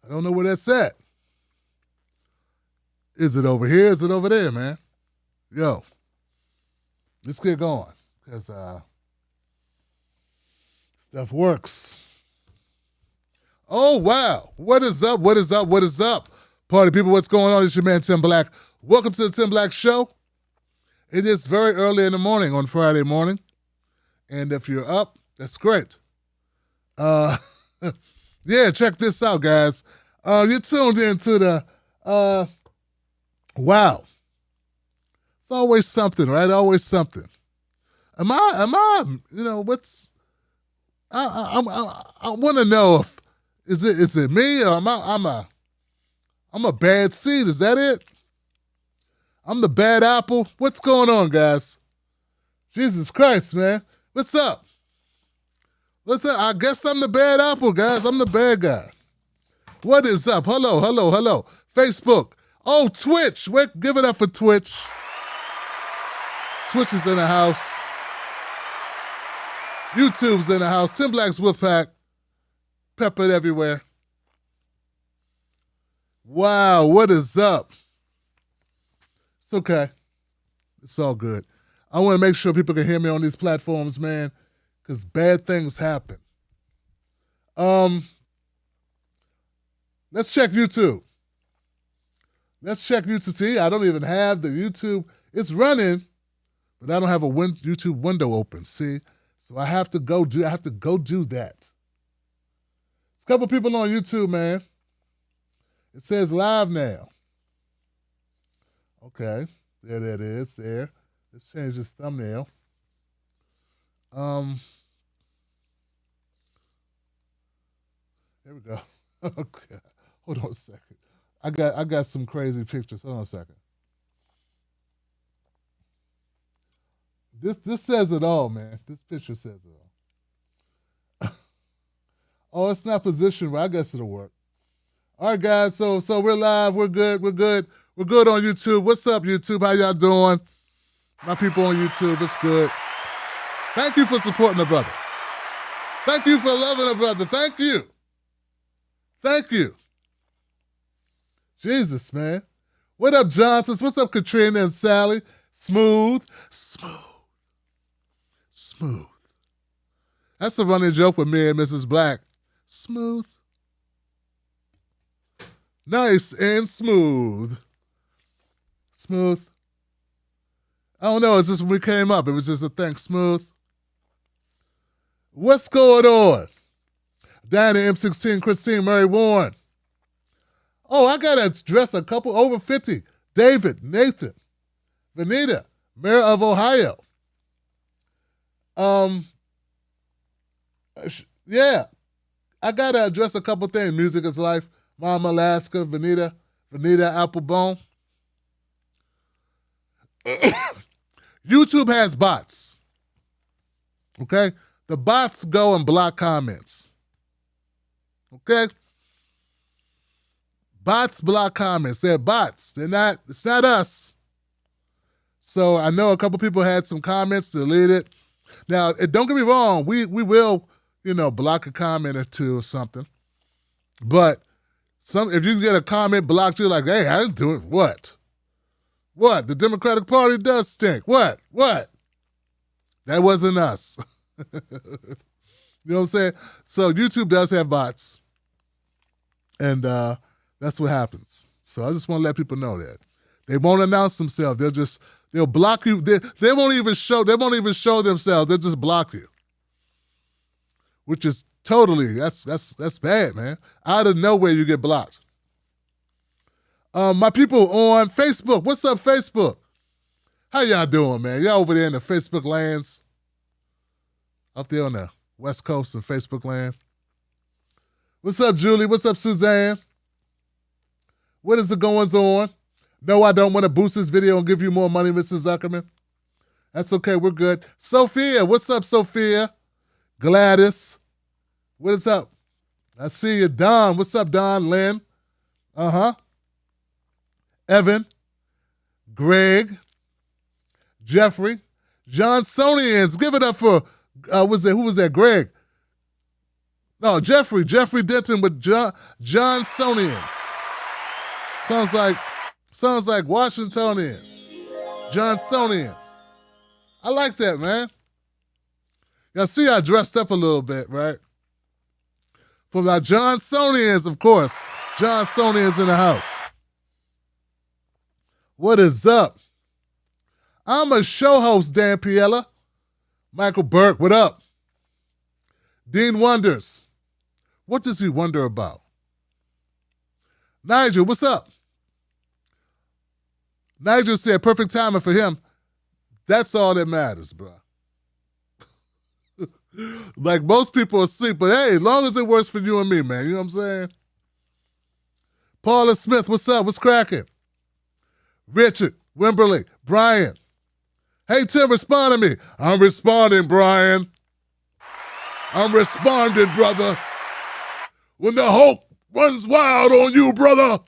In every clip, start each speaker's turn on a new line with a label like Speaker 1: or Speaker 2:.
Speaker 1: I don't know where that's at. Is it over here? Is it over there, man? Yo, let's get going. Because stuff works. Oh, wow. What is up? What is up? What is up? Party people, what's going on? It's your man, Tim Black. Welcome to the Tim Black Show. It is very early in the morning on Friday morning. And if you're up, that's great. Yeah, check this out, guys. You're tuned into the, wow. It's always something, right? Always something. Am I, what's, I want to know if, is it me or I'm a bad seed, is that it? I'm the bad apple? What's going on, guys? Jesus Christ, man. What's up? I guess I'm the bad apple, guys. I'm the bad guy. What is up? Hello. Facebook. Oh, Twitch. Give it up for Twitch. Twitch is in the house. YouTube's in the house. Tim Black's Wolfpack. Peppered everywhere. Wow, what is up? It's okay. It's all good. I want to make sure people can hear me on these platforms, man, because bad things happen. Let's check YouTube. See, I don't even have the YouTube. It's running, but I don't have a YouTube window open. See, so I have to go do that. There's a couple people on YouTube, man. It says live now. Okay, there that is. There. Let's change this thumbnail. There we go. Okay. Hold on a second. I got some crazy pictures. Hold on a second. This says it all, man. This picture says it all. Oh, it's not positioned right. I guess it'll work. All right, guys. So we're live. We're good. We're good on YouTube. What's up, YouTube? How y'all doing? My people on YouTube, it's good. Thank you for supporting the brother. Thank you for loving the brother. Thank you. Jesus, man. What up, Johnsons? What's up, Katrina and Sally? Smooth. That's a running joke with me and Mrs. Black. Smooth. Nice and smooth. I don't know, it's just when we came up, it was just a thing. Smooth. What's going on? Diana M16, Christine, Murray Warren. Oh, I got to address a couple over 50. David, Nathan, Vanita, Mayor of Ohio. Yeah, I got to address a couple things. Music is Life, Mama Alaska, Vanita Applebone. YouTube has bots. Okay? The bots go and block comments. Okay? Bots block comments. They're bots. It's not us. So I know a couple people had some comments deleted. Now, don't get me wrong, we will, block a comment or two or something. But if you get a comment blocked, you're like, hey, I didn't do it. What? The Democratic Party does stink. What? That wasn't us. You know what I'm saying? So YouTube does have bots. And that's what happens. So I just want to let people know that. They won't announce themselves. They'll block you. They won't even show themselves. They'll just block you. Which is totally, that's bad, man. Out of nowhere you get blocked. My people on Facebook. What's up, Facebook? How y'all doing, man? Y'all over there in the Facebook lands? Up there on the West Coast and Facebook land? What's up, Julie? What's up, Suzanne? What is the goings on? No, I don't want to boost this video and give you more money, Mr. Zuckerman. That's okay. We're good. Sophia. What's up, Sophia? Gladys. What is up? I see you. Don. What's up, Don? Lynn. Evan. Greg. Jeffrey. Johnsonians. Give it up for, who was that? Greg. No, Jeffrey Denton with Johnsonians. Sounds like Washingtonians. Johnsonians. I like that, man. Y'all see I dressed up a little bit, right? For my Johnsonians, of course. Johnsonians in the house. What is up? I'm a show host, Dan Piella. Michael Burke, what up? Dean wonders. What does he wonder about? Nigel, what's up? Nigel said perfect timing for him. That's all that matters, bro. Like most people are asleep, but hey, as long as it works for you and me, man. You know what I'm saying? Paula Smith, what's up? What's cracking? Richard, Wimberley, Brian. Hey, Tim, respond to me. I'm responding, Brian. I'm responding, brother. When the Hulk runs wild on you, brother.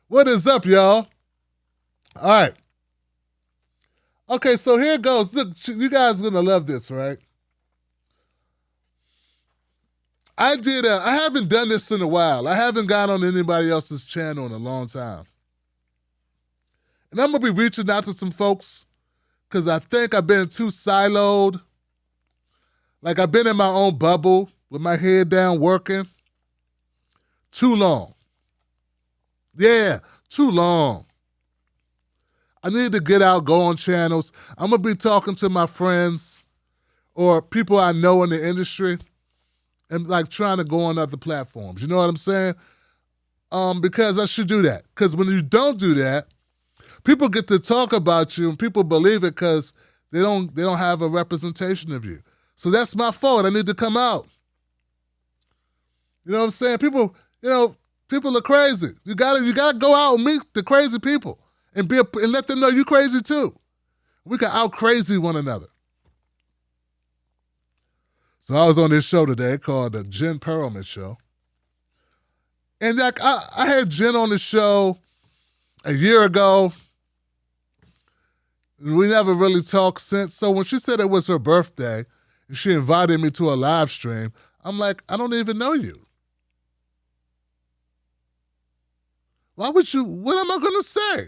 Speaker 1: What is up, y'all? All right. Okay, so here it goes. Look, you guys are going to love this, right? I haven't done this in a while. I haven't gone on anybody else's channel in a long time. And I'm going to be reaching out to some folks because I think I've been too siloed. Like I've been in my own bubble with my head down working. Too long. Yeah, too long. I need to get out, go on channels. I'm going to be talking to my friends or people I know in the industry and like trying to go on other platforms. You know what I'm saying? Because I should do that. Because when you don't do that, people get to talk about you and people believe it because they don't have a representation of you. So that's my fault. I need to come out. You know what I'm saying? People are crazy. You gotta go out and meet the crazy people and let them know you crazy too. We can out crazy one another. So I was on this show today called the Jen Perlman Show. And like I had Jen on the show a year ago. We never really talked since. So when she said it was her birthday and she invited me to a live stream, I'm like, I don't even know you. Why would you, what am I going to say?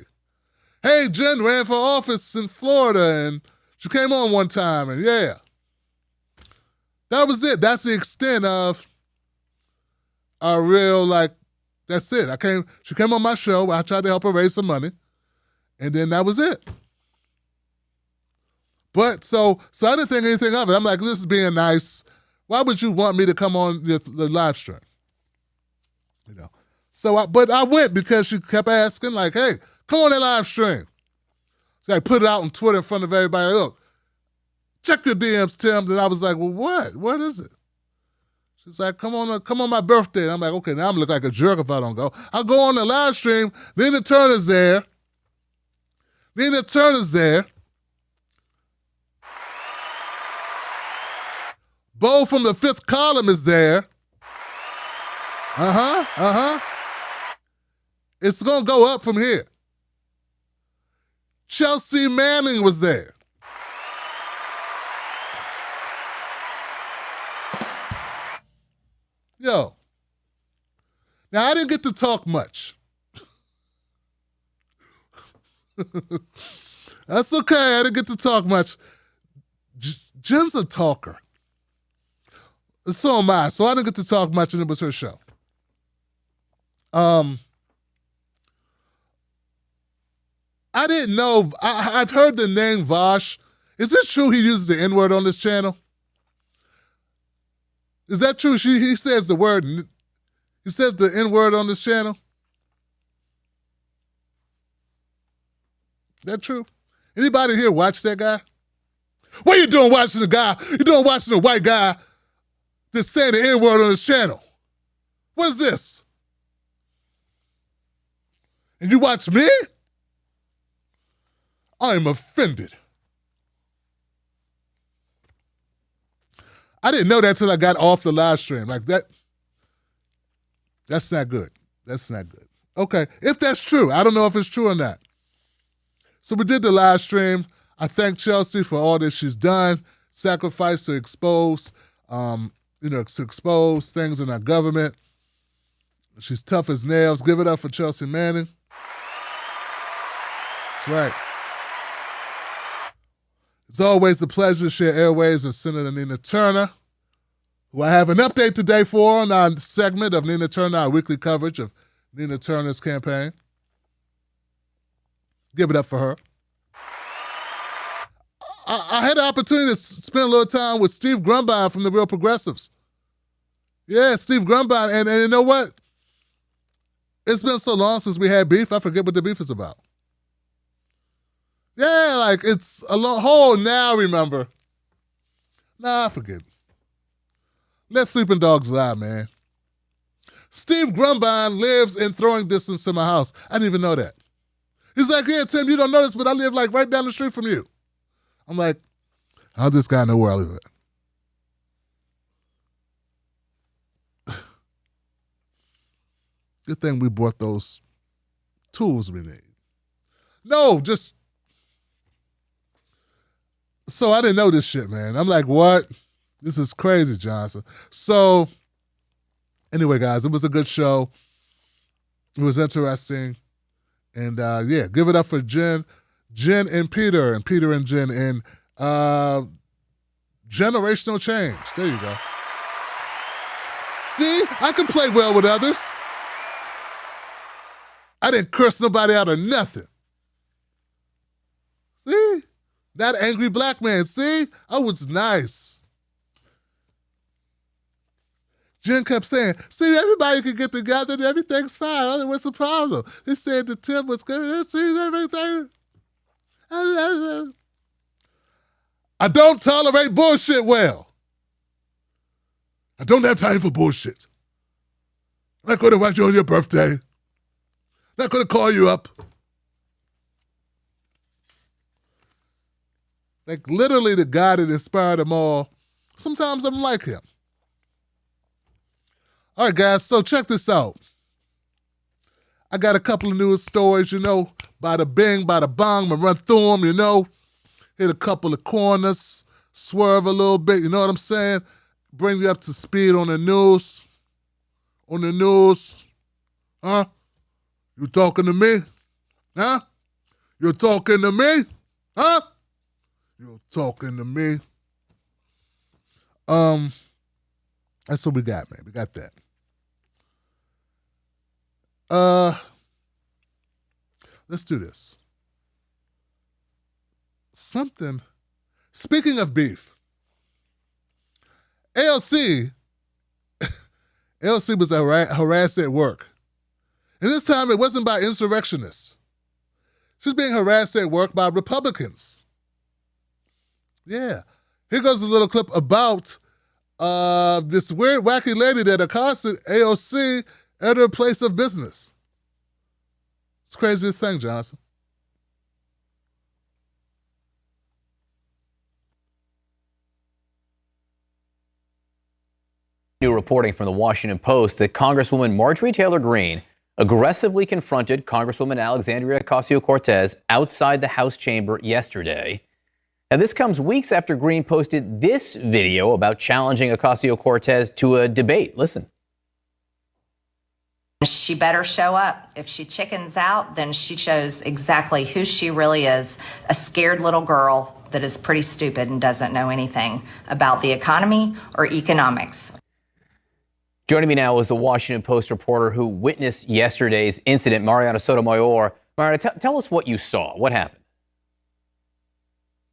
Speaker 1: Hey, Jen ran for office in Florida and she came on one time and yeah. That was it. That's the extent of our real, like, that's it. She came on my show. I tried to help her raise some money. And then that was it. But so I didn't think anything of it. I'm like, this is being nice. Why would you want me to come on the live stream? You know. But I went because she kept asking, like, hey, come on that live stream. So I put it out on Twitter in front of everybody. Look, check your DMs, Tim. And I was like, well, what? What is it? She's like, come on my birthday. And I'm like, okay, now I'm looking like a jerk if I don't go. I'll go on the live stream. Nina Turner's there. Bo from the Fifth Column is there. It's going to go up from here. Chelsea Manning was there. Yo. Now, I didn't get to talk much. That's okay. I didn't get to talk much. Jen's a talker. So am I. So I didn't get to talk much, and it was her show. I didn't know. I've heard the name Vosh. Is it true he uses the N-word on this channel? Is that true? He says the word. He says the N-word on this channel. That true? Anybody here watch that guy? What are you doing watching the guy? You're doing watching a white guy that's saying the N-word on his channel. What is this? And you watch me? I am offended. I didn't know that till I got off the live stream. Like that, that's not good. That's not good. Okay, if that's true. I don't know if it's true or not. So we did the live stream. I thank Chelsea for all that she's done, sacrificed to expose, to expose things in our government. She's tough as nails. Give it up for Chelsea Manning. That's right. It's always a pleasure to share airways with Senator Nina Turner, who I have an update today for on our segment of Nina Turner, our weekly coverage of Nina Turner's campaign. Give it up for her. I had the opportunity to spend a little time with Steve Grumbine from the Real Progressives. Yeah, Steve Grumbine. And you know what? It's been so long since we had beef, I forget what the beef is about. Yeah, like it's a whole now remember. Nah, I forget. Let sleeping dogs lie, man. Steve Grumbine lives in throwing distance to my house. I didn't even know that. He's like, yeah, Tim, you don't know this, but I live like right down the street from you. I'm like, how does this guy know where I live at? Good thing we bought those tools we need. No, just... So I didn't know this shit, man. I'm like, what? This is crazy, Johnson. So, anyway, guys, it was a good show. It was interesting. And, yeah, give it up for Jen and Peter and Jen in Generational Change. There you go. See? I can play well with others. I didn't curse nobody out or nothing. See? That angry black man. See? I was nice. Jen kept saying, see, everybody can get together and everything's fine. What's the problem? They said the Tim was good. See everything? I don't tolerate bullshit well. I don't have time for bullshit. I'm not going to watch you on your birthday. I'm not going to call you up. Like literally the guy that inspired them all. Sometimes I'm like him. All right, guys, so check this out. I got a couple of news stories, bada bing, bada bong. I'm going to run through them, hit a couple of corners, swerve a little bit, you know what I'm saying? Bring you up to speed on the news. Huh? You talking to me? Huh? You talking to me? Huh? You're talking to me. That's what we got, man. We got that. Let's do this. Speaking of beef, AOC was harassed at work. And this time it wasn't by insurrectionists. She's being harassed at work by Republicans. Yeah. Here goes a little clip about this weird, wacky lady that accosted AOC at her place of business. It's the craziest thing, Johnson.
Speaker 2: New reporting from the Washington Post that Congresswoman Marjorie Taylor Greene aggressively confronted Congresswoman Alexandria Ocasio-Cortez outside the House chamber yesterday. And this comes weeks after Greene posted this video about challenging Ocasio-Cortez to a debate. Listen.
Speaker 3: She better show up. If she chickens out, then she shows exactly who she really is, a scared little girl that is pretty stupid and doesn't know anything about the economy or economics.
Speaker 2: Joining me now is the Washington Post reporter who witnessed yesterday's incident, Mariana Sotomayor. Mariana, tell us what you saw. What happened?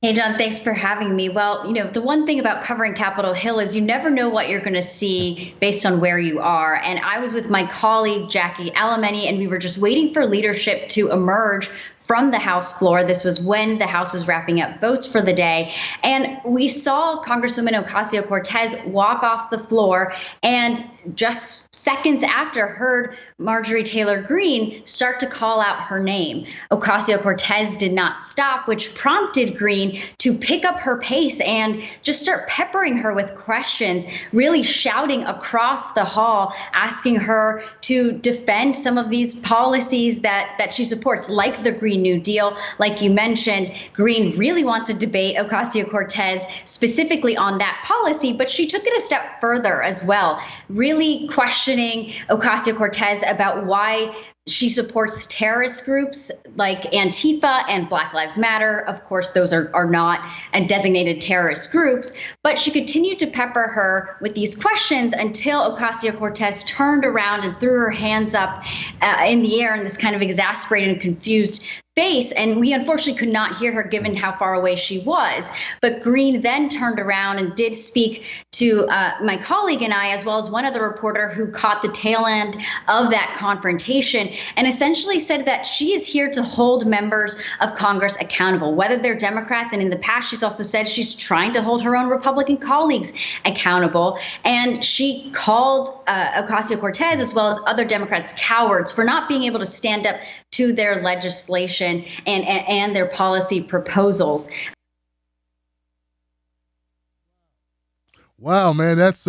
Speaker 4: Hey, John, thanks for having me. Well, the one thing about covering Capitol Hill is you never know what you're going to see based on where you are. And I was with my colleague, Jackie Alamany, and we were just waiting for leadership to emerge from the House floor. This was when the House was wrapping up votes for the day. And we saw Congresswoman Ocasio-Cortez walk off the floor, and just seconds after, heard Marjorie Taylor Greene start to call out her name. Ocasio-Cortez did not stop, which prompted Greene to pick up her pace and just start peppering her with questions, really shouting across the hall, asking her to defend some of these policies that she supports, like the Green New Deal. Like you mentioned, Greene really wants to debate Ocasio-Cortez specifically on that policy, but she took it a step further as well, really questioning Ocasio-Cortez about why she supports terrorist groups like Antifa and Black Lives Matter. Of course, those are not designated terrorist groups, but she continued to pepper her with these questions until Ocasio-Cortez turned around and threw her hands up in the air in this kind of exasperated and confused face. And we unfortunately could not hear her given how far away she was. But Greene then turned around and did speak to my colleague and I, as well as one other reporter who caught the tail end of that confrontation, and essentially said that she is here to hold members of Congress accountable, whether they're Democrats. And in the past, she's also said she's trying to hold her own Republican colleagues accountable. And she called Ocasio-Cortez, as well as other Democrats, cowards for not being able to stand up to their legislation and their policy proposals.
Speaker 1: Wow, man, that's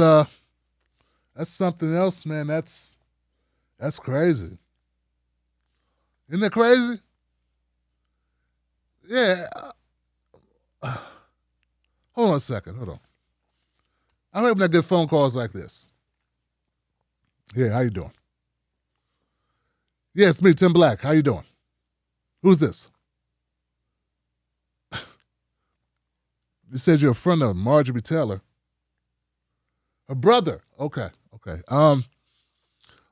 Speaker 1: something else, man. That's crazy. Isn't that crazy? Yeah. Hold on a second. Hold on. I'm hoping I get phone calls like this. Yeah, how you doing? Yeah, it's me, Tim Black. How you doing? Who's this? You said you're a friend of Marjorie Taylor. Her brother. Okay.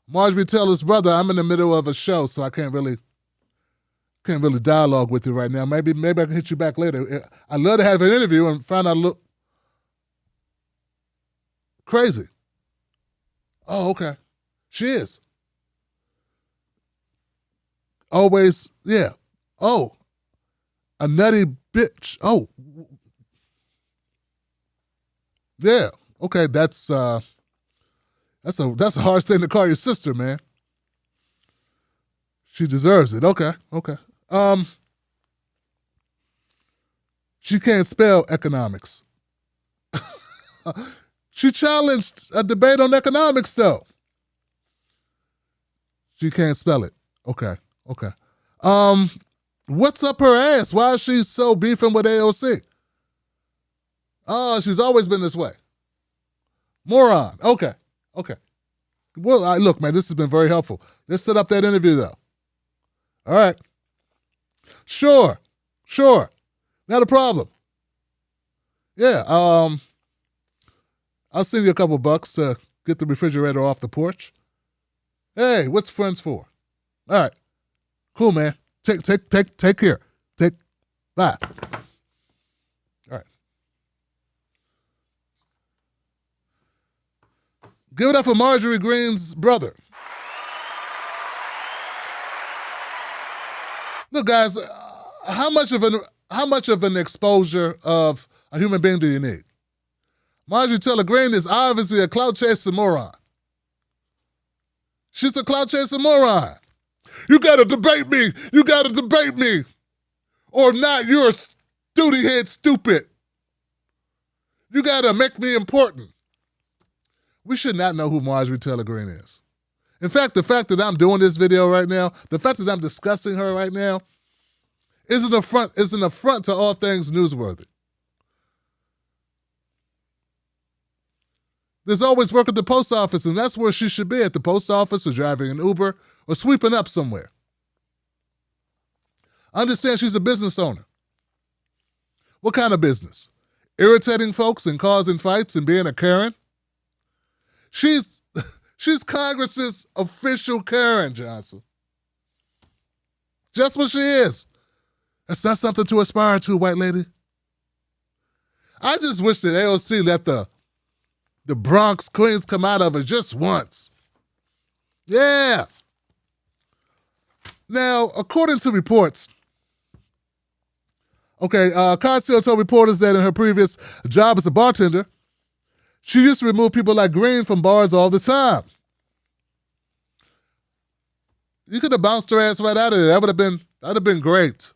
Speaker 1: Marjorie Taylor's brother. I'm in the middle of a show, so I can't really dialogue with you right now. Maybe I can hit you back later. I'd love to have an interview and find out a little crazy. Oh, okay. She is. Always, yeah. Oh, a nutty bitch. Oh, yeah. Okay, that's a hard thing to call your sister, man. She deserves it. Okay. She can't spell economics. She challenged a debate on economics, though. She can't spell it. Okay. What's up her ass? Why is she so beefing with AOC? Oh, she's always been this way. Moron. Okay. Well, look, man, this has been very helpful. Let's set up that interview, though. All right. Sure. Not a problem. Yeah, I'll send you a couple bucks to get the refrigerator off the porch. Hey, what's friends for? All right. Cool, man. Take care. Bye. All right. Give it up for Marjorie Greene's brother. Look, guys, how much of an exposure of a human being do you need? Marjorie Taylor Greene is obviously a clout chasing moron. She's a clout chasing moron. You gotta debate me. Or not, you're a duty head stupid. You gotta make me important. We should not know who Marjorie Taylor Greene is. In fact, the fact that I'm doing this video right now, the fact that I'm discussing her right now, is an affront to all things newsworthy. There's always work at the post office, and that's where she should be, at the post office or driving an Uber or sweeping up somewhere. Understand she's a business owner. What kind of business? Irritating folks and causing fights and being a Karen? She's Congress's official Karen, Johnson. Just what she is. That's not something to aspire to, white lady. I just wish that AOC let the Bronx Queens come out of it just once. Yeah. Now, according to reports, Ocasio told reporters that in her previous job as a bartender, She used to remove people like Green from bars all the time. You could have bounced her ass right out of there. That'd have been great.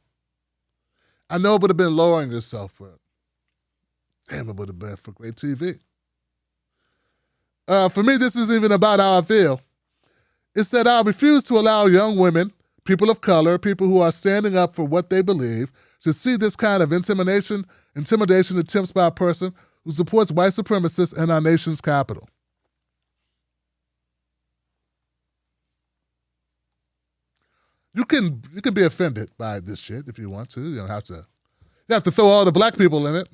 Speaker 1: I know it would have been lowering yourself, but damn, it would have been for great TV. For me, this isn't even about how I feel. It's that I refuse to allow young women, people of color, people who are standing up for what they believe, to see this kind of intimidation attempts by a person who supports white supremacists in our nation's capital. You can be offended by this shit if you want to. You don't have to. You have to throw all the black people in it.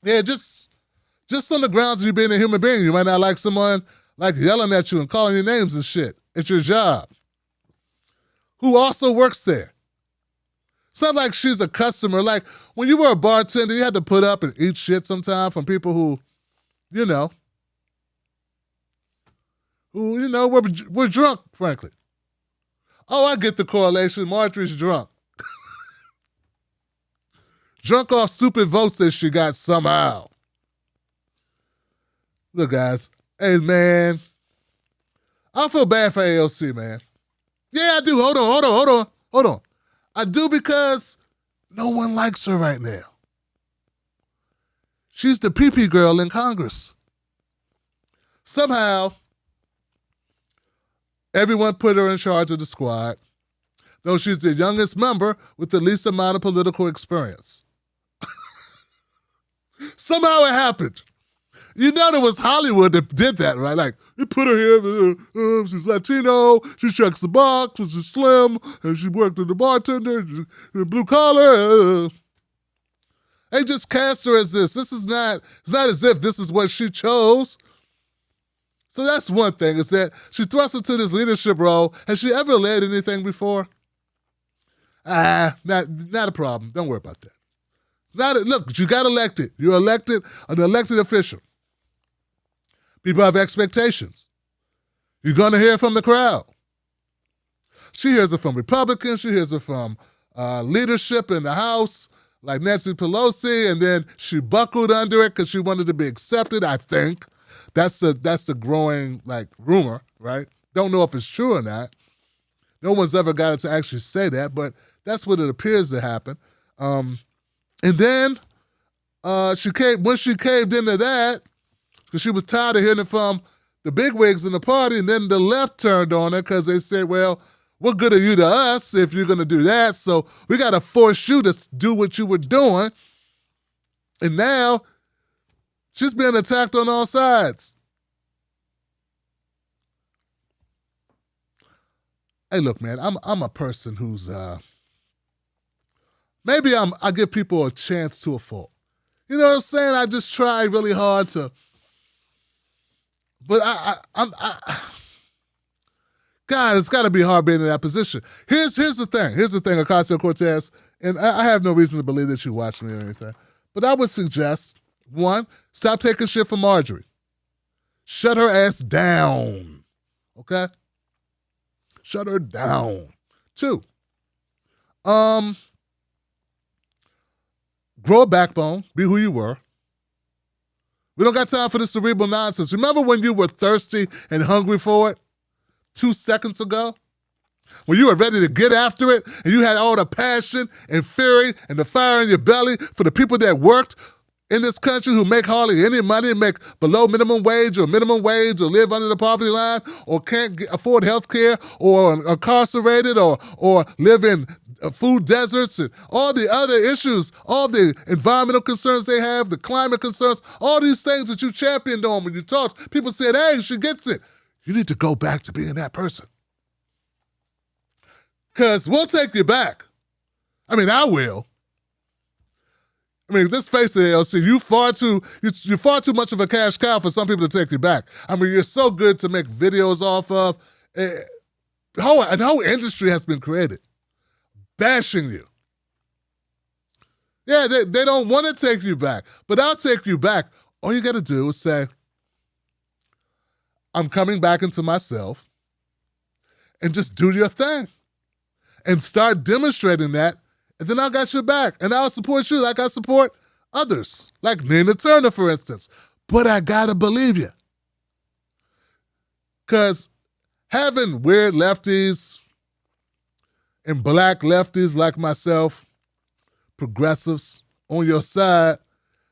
Speaker 1: Yeah, just on the grounds of you being a human being. You might not like someone like yelling at you and calling you names and shit. It's your job. Who also works there. It's not like she's a customer. Like when you were a bartender, you had to put up and eat shit sometime from people who were drunk, frankly. Oh, I get the correlation. Marjorie's drunk. Drunk off stupid votes that she got somehow. Look, guys. Hey, man. I feel bad for AOC, man. Yeah, I do. Hold on. I do because no one likes her right now. She's the pee-pee girl in Congress. Somehow, everyone put her in charge of the squad, though she's the youngest member with the least amount of political experience. Somehow it happened. You know it was Hollywood that did that, right? Like, you put her here, she's Latino, she checks the box, she's slim, and she worked as a bartender, blue collar. They just cast her as this. It's not as if this is what she chose. So that's one thing, is that she thrust into this leadership role. Has she ever led anything before? Not a problem. Don't worry about that. Look, you got elected. You're elected, an elected official. People have expectations. You're going to hear from the crowd. She hears it from Republicans. She hears it from leadership in the House, like Nancy Pelosi, and then she buckled under it because she wanted to be accepted, I think. That's the growing, like, rumor, right? Don't know if it's true or not. No one's ever got it to actually say that, but that's what it appears to happen. And then when she caved into that, because she was tired of hearing it from the bigwigs in the party, and then the left turned on her because they said, well, what good are you to us if you're going to do that? So we got to force you to do what you were doing. And now she's being attacked on all sides. Hey, look, man, I'm a person who's maybe I give people a chance to a fault. You know what I'm saying? I just try really hard to. But God, it's got to be hard being in that position. Here's the thing. Here's the thing, Ocasio-Cortez, and I have no reason to believe that you watch me or anything, but I would suggest, one, stop taking shit from Marjorie. Shut her ass down, okay? Shut her down. Two, grow a backbone, be who you were. We don't got time for this cerebral nonsense. Remember when you were thirsty and hungry for it 2 seconds ago? When you were ready to get after it and you had all the passion and fury and the fire in your belly for the people that worked in this country who make hardly any money, make below minimum wage or live under the poverty line or can't afford health care or are incarcerated or live in food deserts and all the other issues, all the environmental concerns they have, the climate concerns, all these things that you championed on when you talked. People said, hey, she gets it. You need to go back to being that person. Because we'll take you back. I mean, I will. I mean, let's face it, AOC, you're far too much of a cash cow for some people to take you back. I mean, you're so good to make videos off of. The whole industry has been created bashing you. Yeah, they don't want to take you back, but I'll take you back. All you got to do is say, I'm coming back into myself, and just do your thing and start demonstrating that. And then I got your back, and I'll support you like I support others, like Nina Turner, for instance. but I gotta believe you. Because having weird lefties and black lefties like myself, progressives, on your side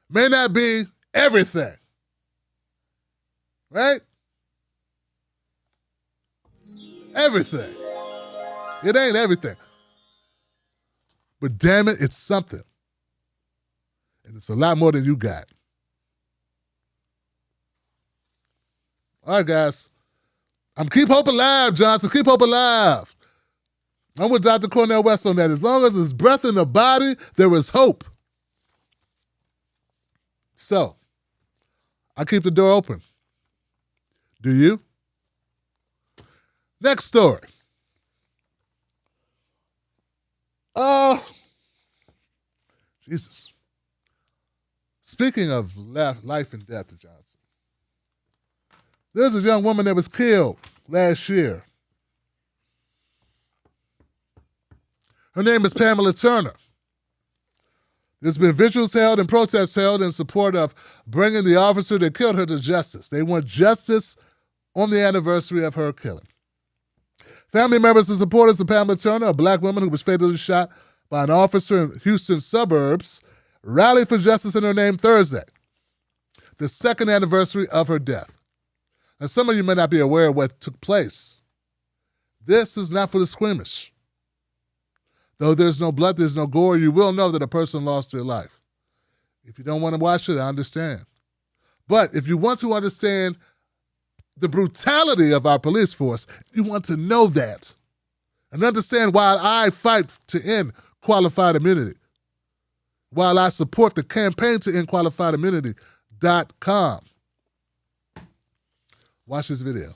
Speaker 1: may not be everything. Right? Everything. It ain't everything. But damn it, it's something. And it's a lot more than you got. All right, guys. I'm Keep Hope Alive, Johnson. Keep Hope Alive. I'm with Dr. Cornel West on that. As long as there's breath in the body, there is hope. So, I keep the door open. Do you? Next story. Jesus. Speaking of life and death to Johnson, there's a young woman that was killed last year. Her name is Pamela Turner. There's been vigils held and protests held in support of bringing the officer that killed her to justice. They want justice on the anniversary of her killing. Family members and supporters of Pamela Turner, a black woman who was fatally shot by an officer in Houston suburbs, rallied for justice in her name Thursday, the second anniversary of her death. Now, some of you may not be aware of what took place. This is not for the squeamish. Though there's no blood, there's no gore, you will know that a person lost their life. If you don't want to watch it, I understand. But if you want to understand the brutality of our police force, you want to know that and understand why I fight to end qualified immunity, while I support the campaign to end qualified immunity.com. Watch this video.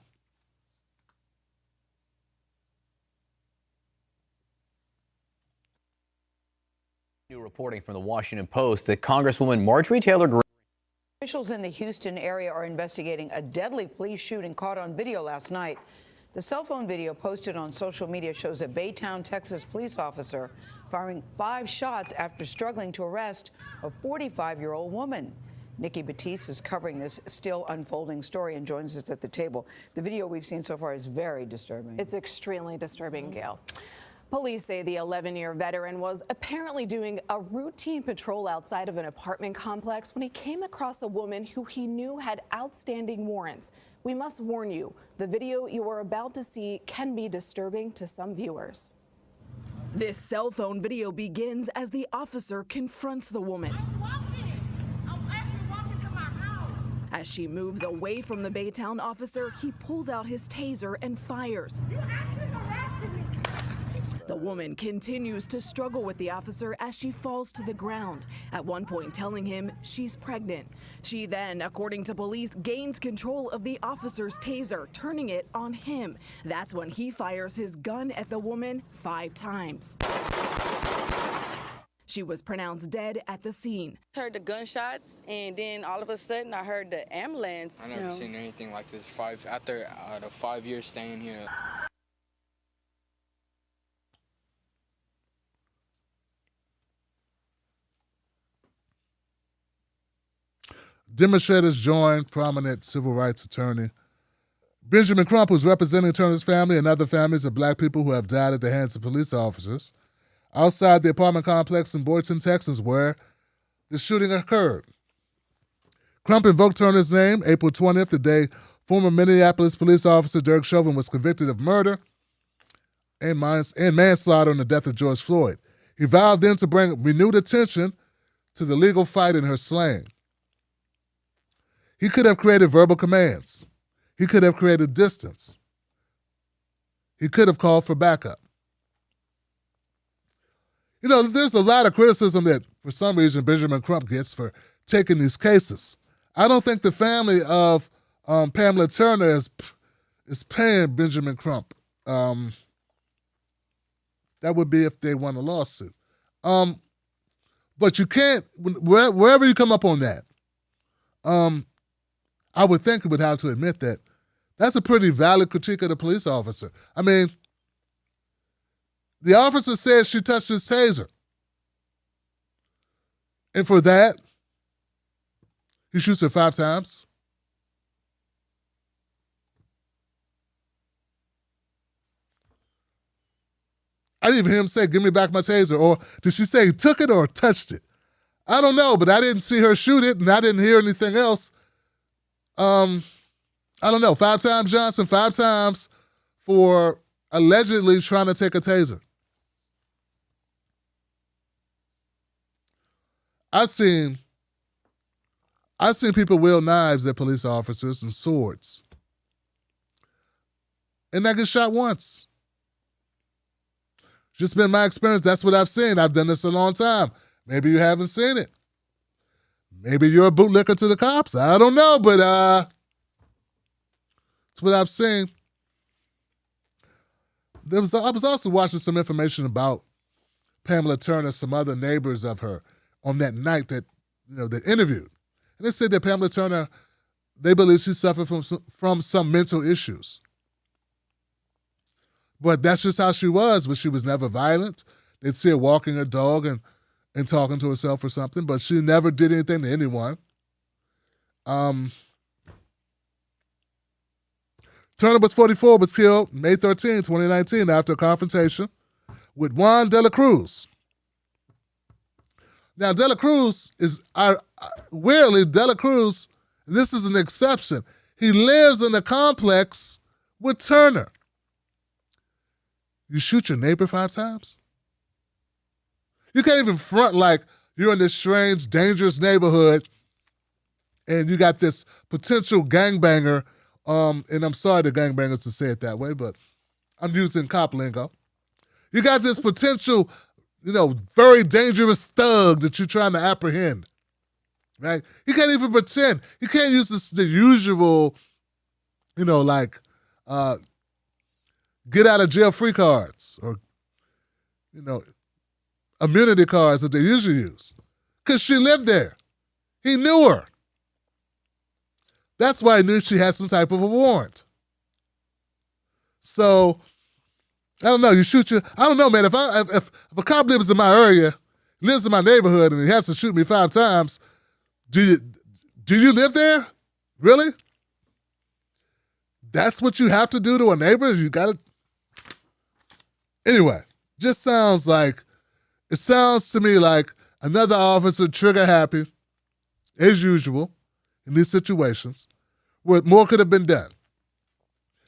Speaker 2: New reporting from the Washington Post that Congresswoman Marjorie Taylor Greene.
Speaker 5: Officials in the Houston area are investigating a deadly police shooting caught on video last night. The cell phone video posted on social media shows a Baytown, Texas police officer firing 5 shots after struggling to arrest a 45-year-old woman. Nikki Batiste is covering this still unfolding story and joins us at the table. The video we've seen so far is very disturbing.
Speaker 6: It's extremely disturbing, Gail. Police say the 11-year veteran was apparently doing a routine patrol outside of an apartment complex when he came across a woman who he knew had outstanding warrants. We must warn you, the video you are about to see can be disturbing to some viewers.
Speaker 7: This cell phone video begins as the officer confronts the woman. As she moves away from the Baytown officer, he pulls out his taser and fires. The woman continues to struggle with the officer as she falls to the ground, at one point telling him she's pregnant. She then, according to police, gains control of the officer's taser, turning it on him. That's when he fires his gun at the woman 5 times. She was pronounced dead at the scene.
Speaker 8: Heard the gunshots, and then all of a sudden I heard the ambulance.
Speaker 9: I never seen anything like this. After the 5 years staying here.
Speaker 1: Demonstrators joined prominent civil rights attorney Benjamin Crump, who's representing Turner's family and other families of black people who have died at the hands of police officers, outside the apartment complex in Boydton, Texas, where the shooting occurred. Crump invoked Turner's name April 20th, the day former Minneapolis police officer Derek Chauvin was convicted of murder and manslaughter in the death of George Floyd. He vowed then to bring renewed attention to the legal fight in her slaying. He could have created verbal commands. He could have created distance. He could have called for backup. You know, there's a lot of criticism that, for some reason, Benjamin Crump gets for taking these cases. I don't think the family of Pamela Turner is paying Benjamin Crump. That would be if they won a lawsuit. But you can't, wherever you come up on that, I would think it would have to admit that that's a pretty valid critique of the police officer. I mean, the officer says she touched his taser. And for that, He shoots her 5 times. I didn't even hear him say, "Give me back my taser." Or did she say he took it or touched it? I don't know, but I didn't see her shoot it, and I didn't hear anything else. I don't know. 5 times Johnson, 5 times for allegedly trying to take a taser. I've seen people wield knives at police officers and swords. And that gets shot once. Just been my experience. That's what I've seen. I've done this a long time. Maybe you haven't seen it. Maybe you're a bootlicker to the cops. I don't know, but it's what I've seen. I was also watching some information about Pamela Turner, some other neighbors of her on that night that they interviewed. And they said that Pamela Turner, they believe she suffered from some mental issues. But that's just how she was, but she was never violent. They'd see her walking her dog and talking to herself or something, but she never did anything to anyone. Turner was 44, was killed May 13, 2019, after a confrontation with Juan De La Cruz. Now, De La Cruz is, weirdly, De La Cruz, this is an exception. He lives in a complex with Turner. You shoot your neighbor 5 times? You can't even front like you're in this strange, dangerous neighborhood and you got this potential gangbanger, and I'm sorry to gangbangers to say it that way, but I'm using cop lingo. You got this potential, very dangerous thug that you're trying to apprehend, right? You can't even pretend. You can't use the usual, get out of jail free cards or, immunity cards that they usually use. Because she lived there. He knew her. That's why he knew she had some type of a warrant. So, I don't know, I don't know, man, if a cop lives in my area, lives in my neighborhood, and he has to shoot me 5 times, do you live there? Really? That's what you have to do to a neighbor? You got to... Anyway, it sounds to me like another officer trigger happy, as usual, in these situations, where more could have been done.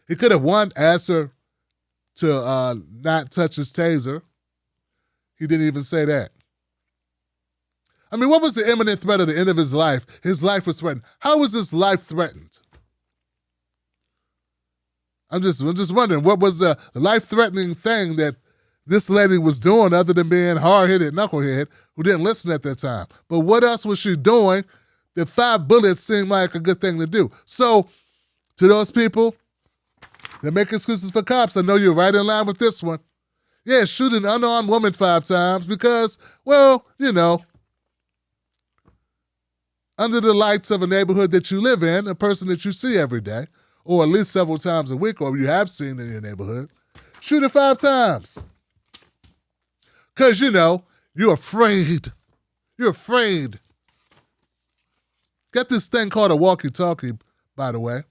Speaker 1: He could have, asked her to not touch his taser. He didn't even say that. I mean, what was the imminent threat of the end of his life? His life was threatened. How was his life threatened? I'm just wondering, what was the life-threatening thing that this lady was doing other than being hard-headed knucklehead who didn't listen at that time? But what else was she doing that 5 bullets seemed like a good thing to do? So, to those people that make excuses for cops, I know you're right in line with this one. Yeah, shoot an unarmed woman 5 times because, well, under the lights of a neighborhood that you live in, a person that you see every day, or at least several times a week, or you have seen in your neighborhood, shoot it 5 times. Because, you're afraid. You're afraid. Got this thing called a walkie-talkie, by the way,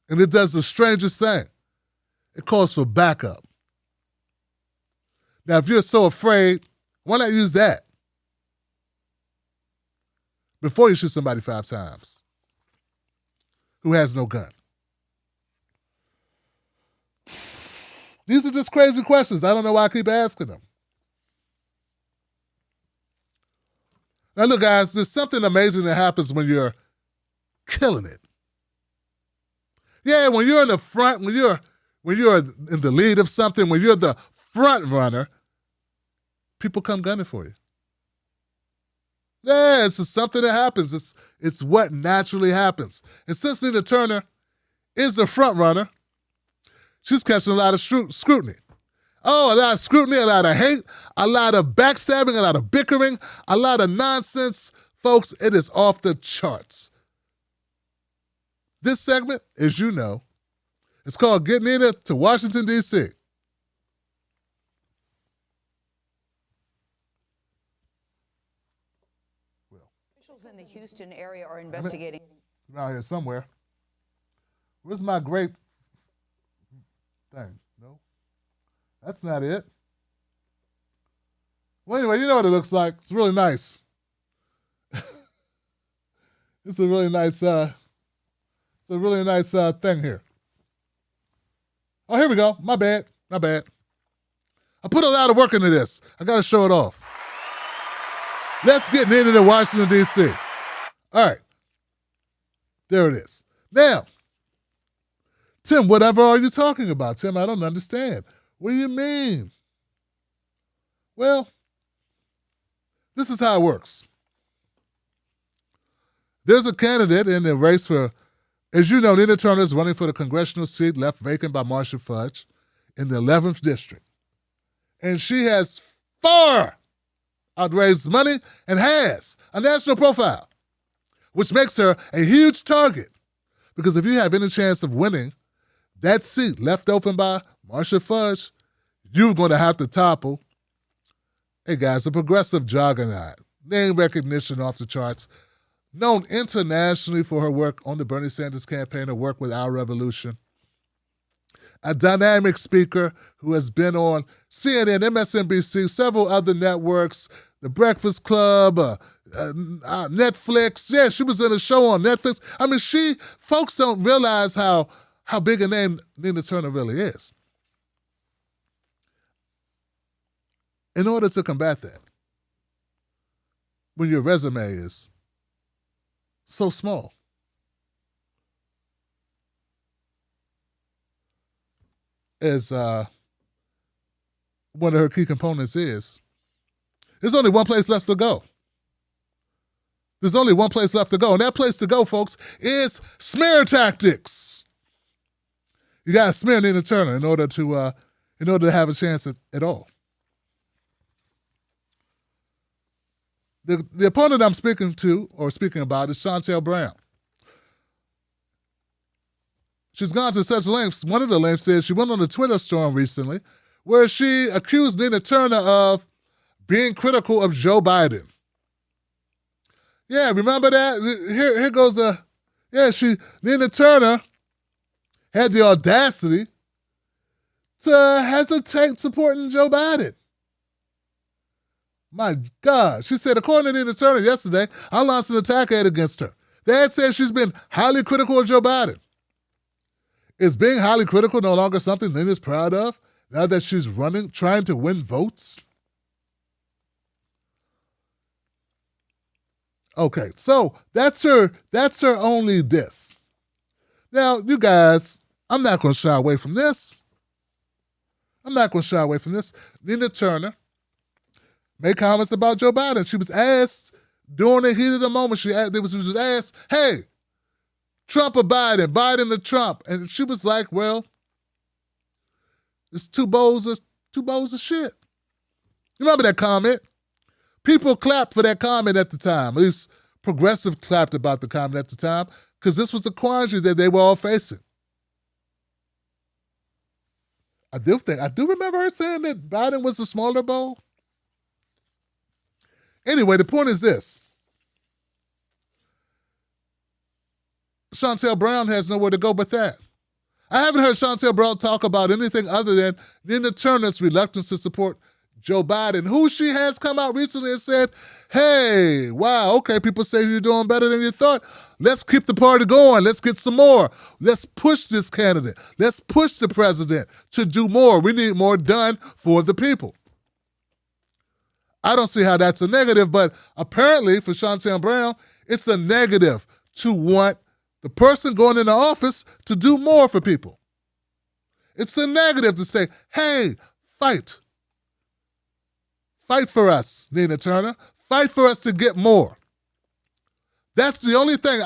Speaker 1: and it does the strangest thing. It calls for backup. Now, if you're so afraid, why not use that before you shoot somebody 5 times who has no gun? These are just crazy questions. I don't know why I keep asking them. Now, look, guys, there's something amazing that happens when you're killing it. Yeah, when you're in the front, when you're in the lead of something, when you're the front runner, people come gunning for you. Yeah, it's just something that happens. It's what naturally happens. And since Nina Turner is the front runner, she's catching a lot of scrutiny. Oh, a lot of scrutiny, a lot of hate, a lot of backstabbing, a lot of bickering, a lot of nonsense. Folks, it is off the charts. This segment, as you know, is called Get Nina to Washington, D.C.
Speaker 5: Officials in the Houston area are investigating.
Speaker 1: Around here somewhere. Where's my grape thing? No, that's not it. Well, anyway, you know what it looks like. It's really nice. It's a really nice. It's a really nice thing here. Oh, here we go. My bad. My bad. I put a lot of work into this. I got to show it off. Let's get into Washington, D.C. All right. There it is. Now, Tim, whatever are you talking about? Tim, I don't understand. What do you mean? Well, this is how it works. There's a candidate in the race for, as you know, Nina Turner is running for the congressional seat left vacant by Marcia Fudge in the 11th district. And she has far outraised money and has a national profile, which makes her a huge target. Because if you have any chance of winning that seat left open by Marcia Fudge, you're going to have to topple, hey guys, a progressive juggernaut, name recognition off the charts, known internationally for her work on the Bernie Sanders campaign, her work with Our Revolution. A dynamic speaker who has been on CNN, MSNBC, several other networks, The Breakfast Club, Netflix. Yeah, she was in a show on Netflix. I mean, folks don't realize how big a name Nina Turner really is. In order to combat that, when your resume is so small, as one of her key components is, there's only one place left to go. There's only one place left to go. And that place to go, folks, is smear tactics. You got to smear Nina Turner in order to have a chance at all. The opponent I'm speaking about is Shontel Brown. She's gone to such lengths. One of the lengths is she went on a Twitter storm recently where she accused Nina Turner of being critical of Joe Biden. Yeah, remember that? Here goes Nina Turner had the audacity to hesitate supporting Joe Biden. My God. She said, according to Nina Turner yesterday, I launched an attack ad against her. The ad says she's been highly critical of Joe Biden. Is being highly critical no longer something Nina's proud of now that she's trying to win votes? Okay, so that's her only diss. Now, you guys, I'm not going to shy away from this. Nina Turner made comments about Joe Biden. She was asked during the heat of the moment, she was asked, hey, Trump or Biden, Biden or Trump? And she was like, well, it's two bowls of shit. You remember that comment? People clapped for that comment at the time. At least progressive clapped about the comment at the time because this was the quandary that they were all facing. I do remember her saying that Biden was a smaller bowl. Anyway, the point is this. Shontel Brown has nowhere to go but that. I haven't heard Shontel Brown talk about anything other than Nina Turner's reluctance to support Joe Biden, who she has come out recently and said, hey, wow, okay, people say you're doing better than you thought. Let's keep the party going. Let's get some more. Let's push this candidate. Let's push the president to do more. We need more done for the people. I don't see how that's a negative, but apparently for Shontel Brown, it's a negative to want the person going into office to do more for people. It's a negative to say, hey, fight. Fight for us, Nina Turner. Fight for us to get more. That's the only thing,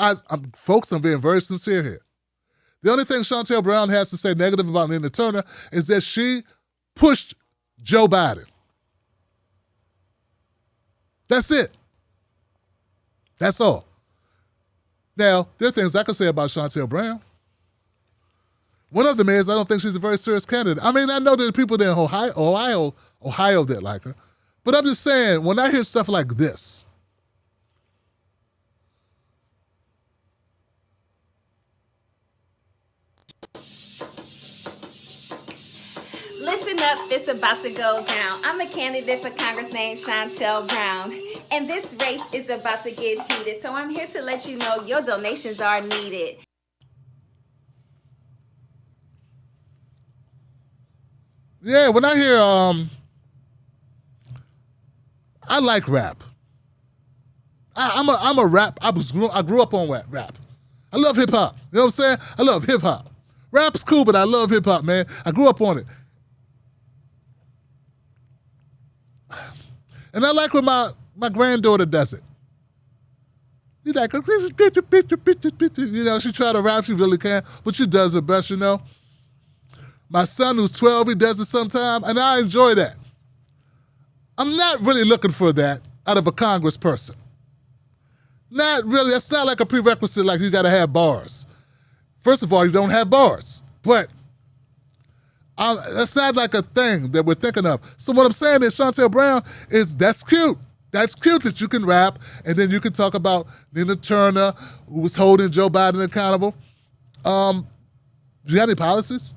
Speaker 1: folks, I'm being very sincere here. The only thing Shontel Brown has to say negative about Nina Turner is that she pushed Joe Biden. That's it. That's all. Now, there are things I can say about Shontel Brown. One of them is I don't think she's a very serious candidate. I mean, I know there's people in Ohio that like her. But I'm just saying, when I hear stuff like this,
Speaker 10: Listen up, it's about to go down. I'm a candidate for Congress named Chantel Brown. And this race is about to get heated. So I'm here to let you know your donations are needed.
Speaker 1: Yeah, when I hear, I like rap. I'm a rap. I grew up on rap. I love hip hop. You know what I'm saying? I love hip hop. Rap's cool, but I love hip hop, man. I grew up on it. And I like when my granddaughter does it. You like, you know, she try to rap, she really can, but she does her best, you know. My son, who's 12, he does it sometime, and I enjoy that. I'm not really looking for that out of a congressperson. Not really. That's not like a prerequisite, like you got to have bars. First of all, you don't have bars, but that's not like a thing that we're thinking of. So what I'm saying is Chantel Brown that's cute. That's cute that you can rap, and then you can talk about Nina Turner, who was holding Joe Biden accountable. Do you have any policies?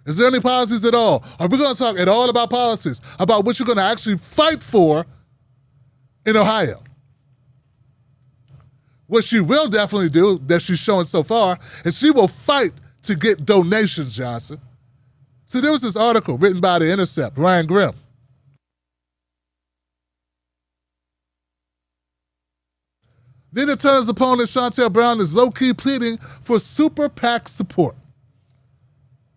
Speaker 1: Is there any policies at all? Are we going to talk at all about policies, about what you're going to actually fight for in Ohio? What she will definitely do, that she's showing so far, is she will fight to get donations, Johnson. See, there was this article written by The Intercept, Ryan Grimm. Nina Turner's opponent, Chantel Brown, is low-key pleading for super PAC support.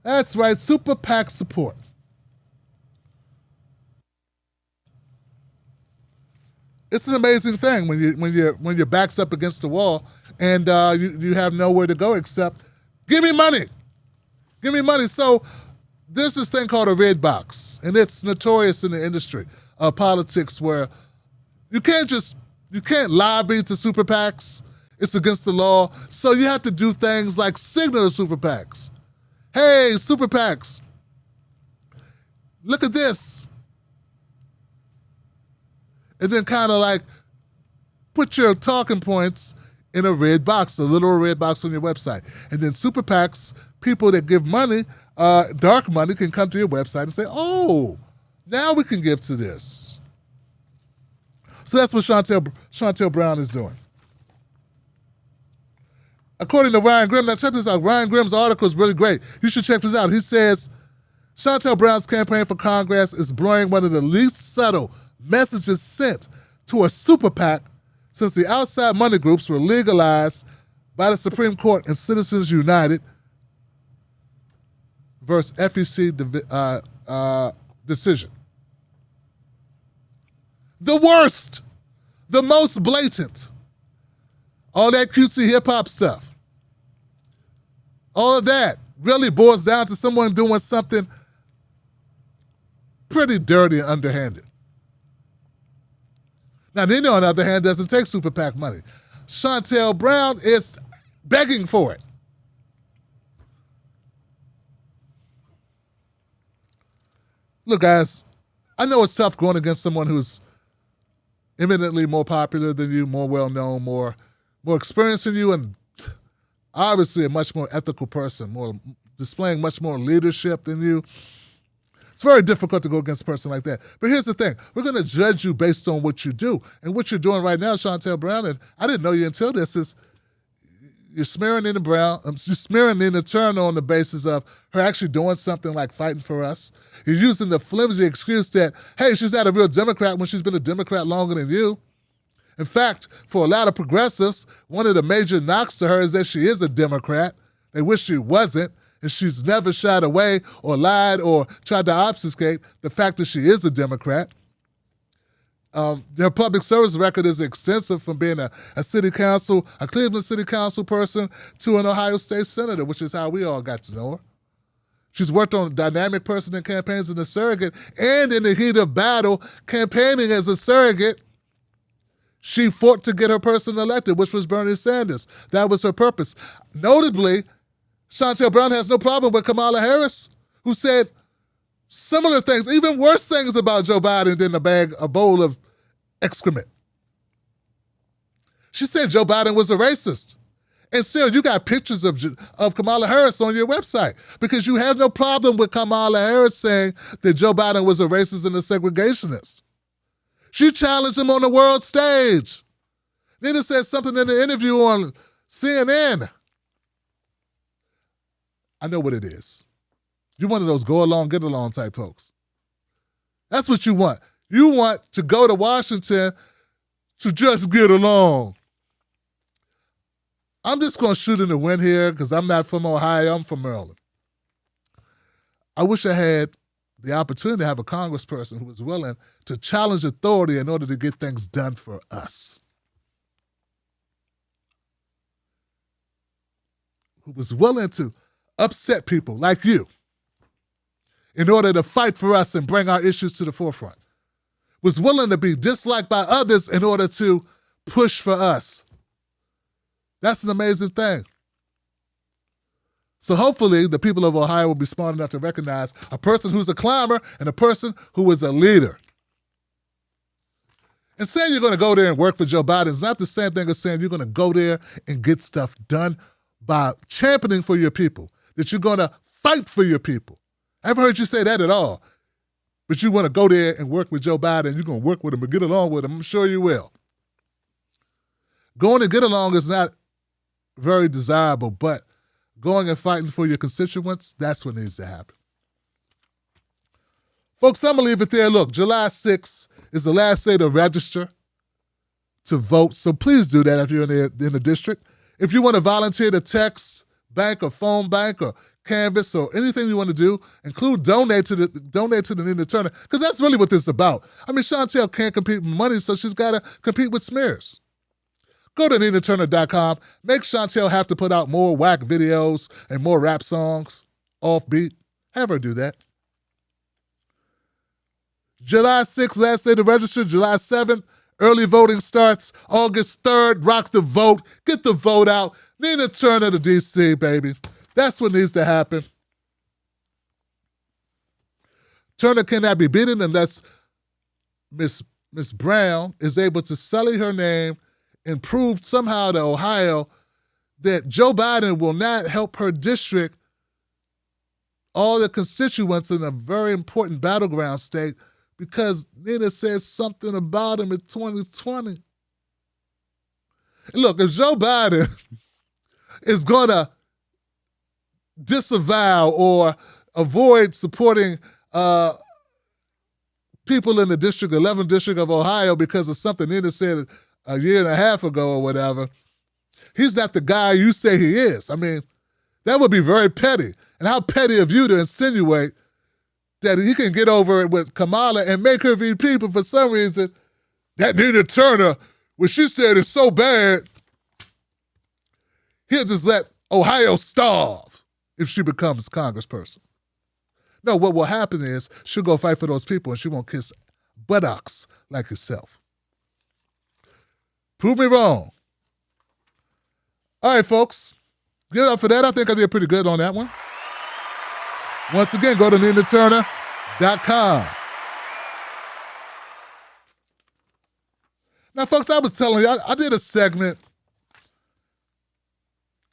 Speaker 1: That's right, super PAC support. It's an amazing thing when your back's up against the wall and you have nowhere to go except give me money. Give me money. So there's this thing called a red box, and it's notorious in the industry of politics where you can't lobby to super PACs. It's against the law. So you have to do things like signal to super PACs. Hey, super PACs, look at this. And then kind of like put your talking points in a red box, a little red box on your website. And then super PACs, people that give money, dark money, can come to your website and say, oh, now we can give to this. So that's what Chantel Brown is doing. According to Ryan Grimm, now check this out. Ryan Grimm's article is really great. You should check this out. He says, Chantel Brown's campaign for Congress is blowing one of the least subtle messages sent to a super PAC since the outside money groups were legalized by the Supreme Court in Citizens United versus FEC decision. The worst, the most blatant, all that cutesy hip-hop stuff. All of that really boils down to someone doing something pretty dirty and underhanded. Now, Nina, on the other hand, doesn't take super PAC money. Chantel Brown is begging for it. Look, guys, I know it's tough going against someone who's eminently more popular than you, more well-known, more experienced than you, and obviously a much more ethical person, displaying much more leadership than you. It's very difficult to go against a person like that. But here's the thing. We're going to judge you based on what you do. And what you're doing right now, Chantel Brown, and I didn't know you until this, is you're smearing Nina Turner on the basis of her actually doing something like fighting for us. You're using the flimsy excuse that, hey, she's not a real Democrat when she's been a Democrat longer than you. In fact, for a lot of progressives, one of the major knocks to her is that she is a Democrat. They wish she wasn't, and she's never shied away or lied or tried to obfuscate the fact that she is a Democrat. Her public service record is extensive, from being a Cleveland City Council person to an Ohio State Senator, which is how we all got to know her. She's worked on dynamic person in campaigns as a surrogate, and in the heat of battle, campaigning as a surrogate, she fought to get her person elected, which was Bernie Sanders. That was her purpose. Notably, Chantel Brown has no problem with Kamala Harris, who said similar things, even worse things about Joe Biden than a bowl of excrement. She said Joe Biden was a racist. And still, you got pictures of Kamala Harris on your website because you have no problem with Kamala Harris saying that Joe Biden was a racist and a segregationist. She challenged him on the world stage. Nina said something in the interview on CNN. I know what it is. You're one of those go along, get along type folks. That's what you want. You want to go to Washington to just get along. I'm just going to shoot in the wind here because I'm not from Ohio. I'm from Maryland. I wish I had the opportunity to have a congressperson who was willing to challenge authority in order to get things done for us. Who was willing to upset people like you in order to fight for us and bring our issues to the forefront. Was willing to be disliked by others in order to push for us. That's an amazing thing. So hopefully the people of Ohio will be smart enough to recognize a person who's a climber and a person who is a leader. And saying you're going to go there and work for Joe Biden is not the same thing as saying you're going to go there and get stuff done by championing for your people, that you're going to fight for your people. I haven't heard you say that at all. But you want to go there and work with Joe Biden, you're going to work with him and get along with him. I'm sure you will. Going and get along is not very desirable, but going and fighting for your constituents, that's what needs to happen. Folks, I'm going to leave it there. Look, July 6th is the last day to register to vote, so please do that if you're in the district. If you want to volunteer to text, bank, or phone bank, or canvas, or anything you want to do, include donate to the Nina Turner, because that's really what this is about. I mean, Chantel can't compete with money, so she's got to compete with smears. Go to NinaTurner.com. Make Chantel have to put out more whack videos and more rap songs, offbeat. Have her do that. July 6th, last day to register. July 7th, early voting starts. August 3rd, rock the vote. Get the vote out. Nina Turner to D.C., baby. That's what needs to happen. Turner cannot be beaten unless Miss Brown is able to sully her name and prove somehow to Ohio that Joe Biden will not help her district, all the constituents in a very important battleground state, because Nina says something about him in 2020. Look, if Joe Biden is going to disavow or avoid supporting people in the 11th district of Ohio because of something Nina said a year and a half ago or whatever, he's not the guy you say he is. I mean, that would be very petty. And how petty of you to insinuate that he can get over it with Kamala and make her VP, but for some reason, that Nina Turner, what she said is so bad, he'll just let Ohio starve if she becomes congressperson. No, what will happen is she'll go fight for those people and she won't kiss buttocks like herself. Prove me wrong. All right, folks. Give it up for that. I think I did pretty good on that one. Once again, go to NinaTurner.com. Now, folks, I was telling you, I did a segment.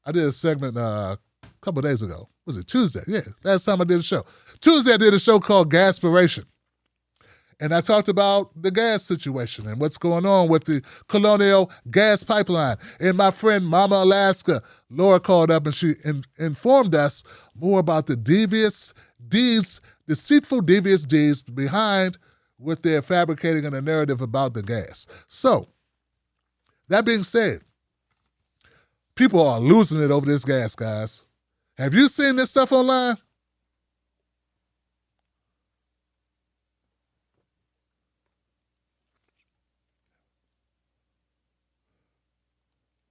Speaker 1: A couple of days ago. Was it Tuesday? Yeah, last time I did a show. Tuesday, I did a show called Gasperation. And I talked about the gas situation and what's going on with the Colonial Gas Pipeline. And my friend Mama Alaska, Laura, called up and she informed us more about the deceitful, devious deeds behind what they're fabricating in a narrative about the gas. So, that being said, people are losing it over this gas, guys. Have you seen this stuff online?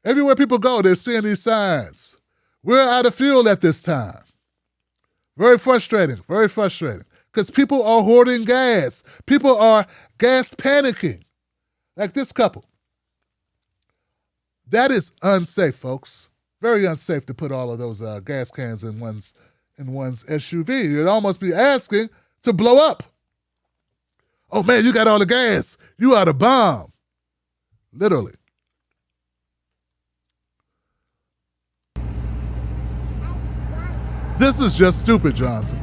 Speaker 1: Everywhere people go, they're seeing these signs. We're out of fuel at this time. Very frustrating, because people are hoarding gas. People are gas panicking, like this couple. That is unsafe, folks. Very unsafe to put all of those gas cans in one's SUV. You'd almost be asking to blow up. Oh man, you got all the gas. You are the bomb. Literally. This is just stupid, Johnson.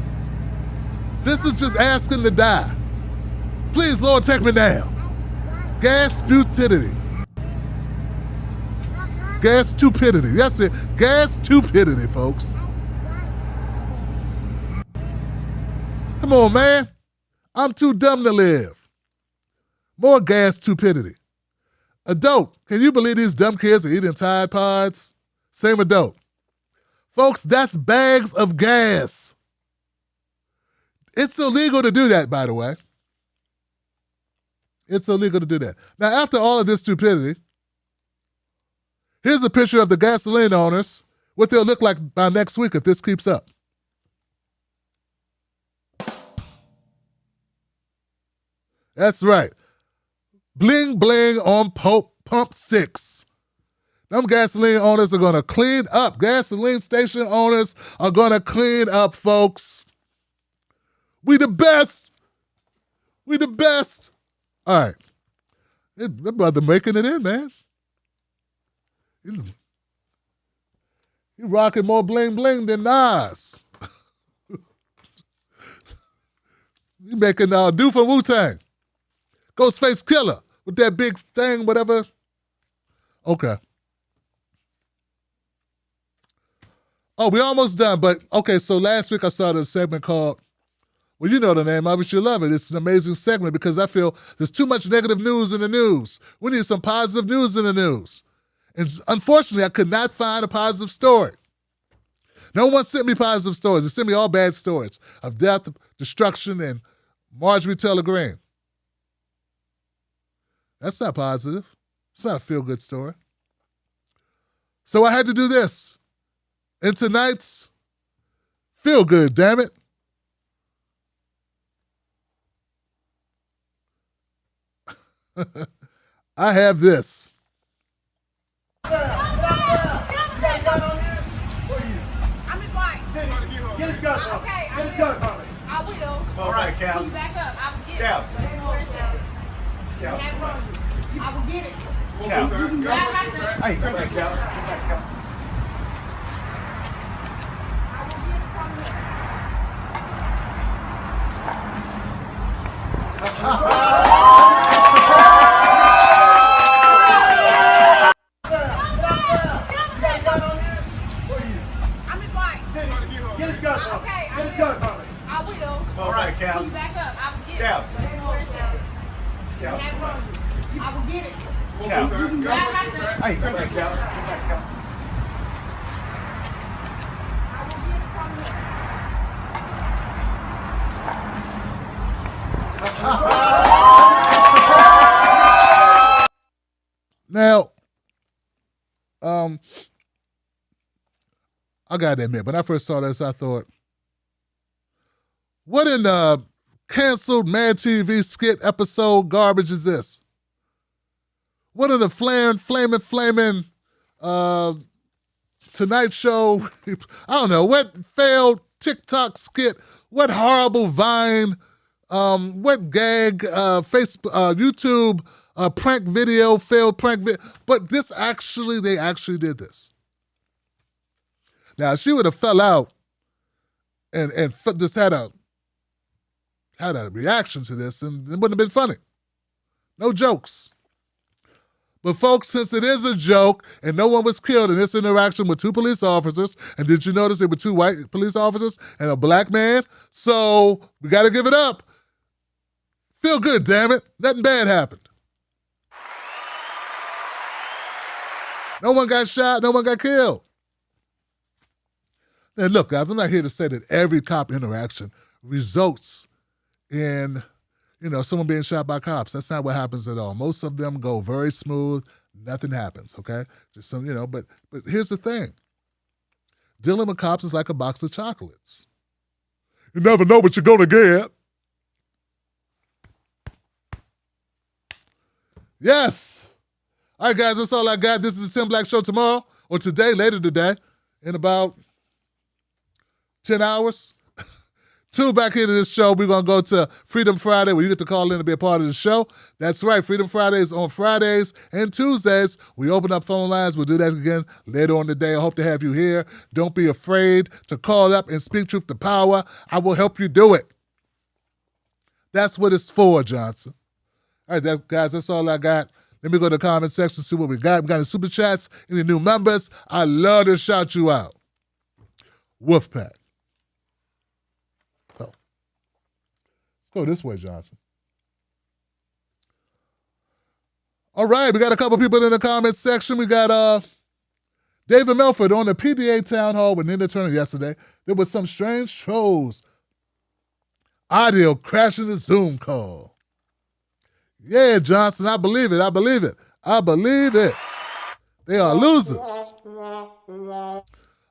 Speaker 1: This is just asking to die. Please, Lord, take me down. Gas stupidity. Gas stupidity. That's it. Gas stupidity, folks. Come on, man. I'm too dumb to live. More gas stupidity. Adult. Can you believe these dumb kids are eating Tide Pods? Same adult. Folks, that's bags of gas. It's illegal to do that, by the way. It's illegal to do that. Now, after all of this stupidity, here's a picture of the gasoline owners, what they'll look like by next week if this keeps up. That's right. Bling, bling on pump 6. Them gasoline owners are going to clean up. Gasoline station owners are going to clean up, folks. We the best. We the best. All right. That brother making it in, man. He rocking more bling bling than Nas. He making do for Wu-Tang. Ghostface Killer with that big thing, whatever. Okay. Oh, we almost done, but okay, so last week I saw this segment called, well, you know the name of it, you love it. It's an amazing segment because I feel there's too much negative news in the news. We need some positive news in the news. And unfortunately, I could not find a positive story. No one sent me positive stories. They sent me all bad stories of death, destruction, and Marjorie Taylor Greene. That's not positive. It's not a feel-good story. So I had to do this. In tonight's Feel Good, damn it. I have this.
Speaker 11: I'm his wife. Get his gun, Mama. Okay, get his gun, Mama. I will. All right, Cal. Can you back up? I will get
Speaker 12: Cal.
Speaker 11: Cal. I will get it.
Speaker 12: Cal. Hey, come back, Cal. Come back, Cal.
Speaker 11: I'm his wife. Get his gun, Mama. Okay, get his gun, Mama. I will.
Speaker 12: All right, Cal.
Speaker 11: Can you back up? I will get
Speaker 12: Cal.
Speaker 11: it. Cal. I will get it.
Speaker 12: Cal. Hey, come back, Cal. Come back, Cal.
Speaker 1: Now, I gotta admit, when I first saw this, I thought, what in the canceled Mad TV skit episode garbage is this? What in the flaming Tonight Show, I don't know, what failed TikTok skit, what horrible Vine, what gag, Facebook, YouTube, prank video, failed prank video, but they actually did this. Now, if she would have fell out and just had a reaction to this, and it wouldn't have been funny. No jokes. But folks, since it is a joke and no one was killed in this interaction with two police officers, and did you notice there were two white police officers and a black man? So we got to give it up. Feel good, damn it. Nothing bad happened. No one got shot, no one got killed. And look, guys, I'm not here to say that every cop interaction results in, someone being shot by cops. That's not what happens at all. Most of them go very smooth. Nothing happens, okay? Just some, but here's the thing. Dealing with cops is like a box of chocolates. You never know what you're going to get. Yes. All right, guys, that's all I got. This is the Tim Black Show tomorrow, or today, later today, in about 10 hours. Tune back into this show. We're going to go to Freedom Friday where you get to call in to be a part of the show. That's right. Freedom Friday is on Fridays and Tuesdays. We open up phone lines. We'll do that again later on today. I hope to have you here. Don't be afraid to call up and speak truth to power. I will help you do it. That's what it's for, Johnson. All right, guys, that's all I got. Let me go to the comment section, see what we got. We got any super chats, any new members. I love to shout you out. Wolfpack. Oh. Let's go this way, Johnson. All right, we got a couple people in the comment section. We got David Melford on the PDA town hall with Nina Turner yesterday. There was some strange trolls. Audio crashing the Zoom call. Yeah, Johnson, I believe it. I believe it. I believe it. They are losers. A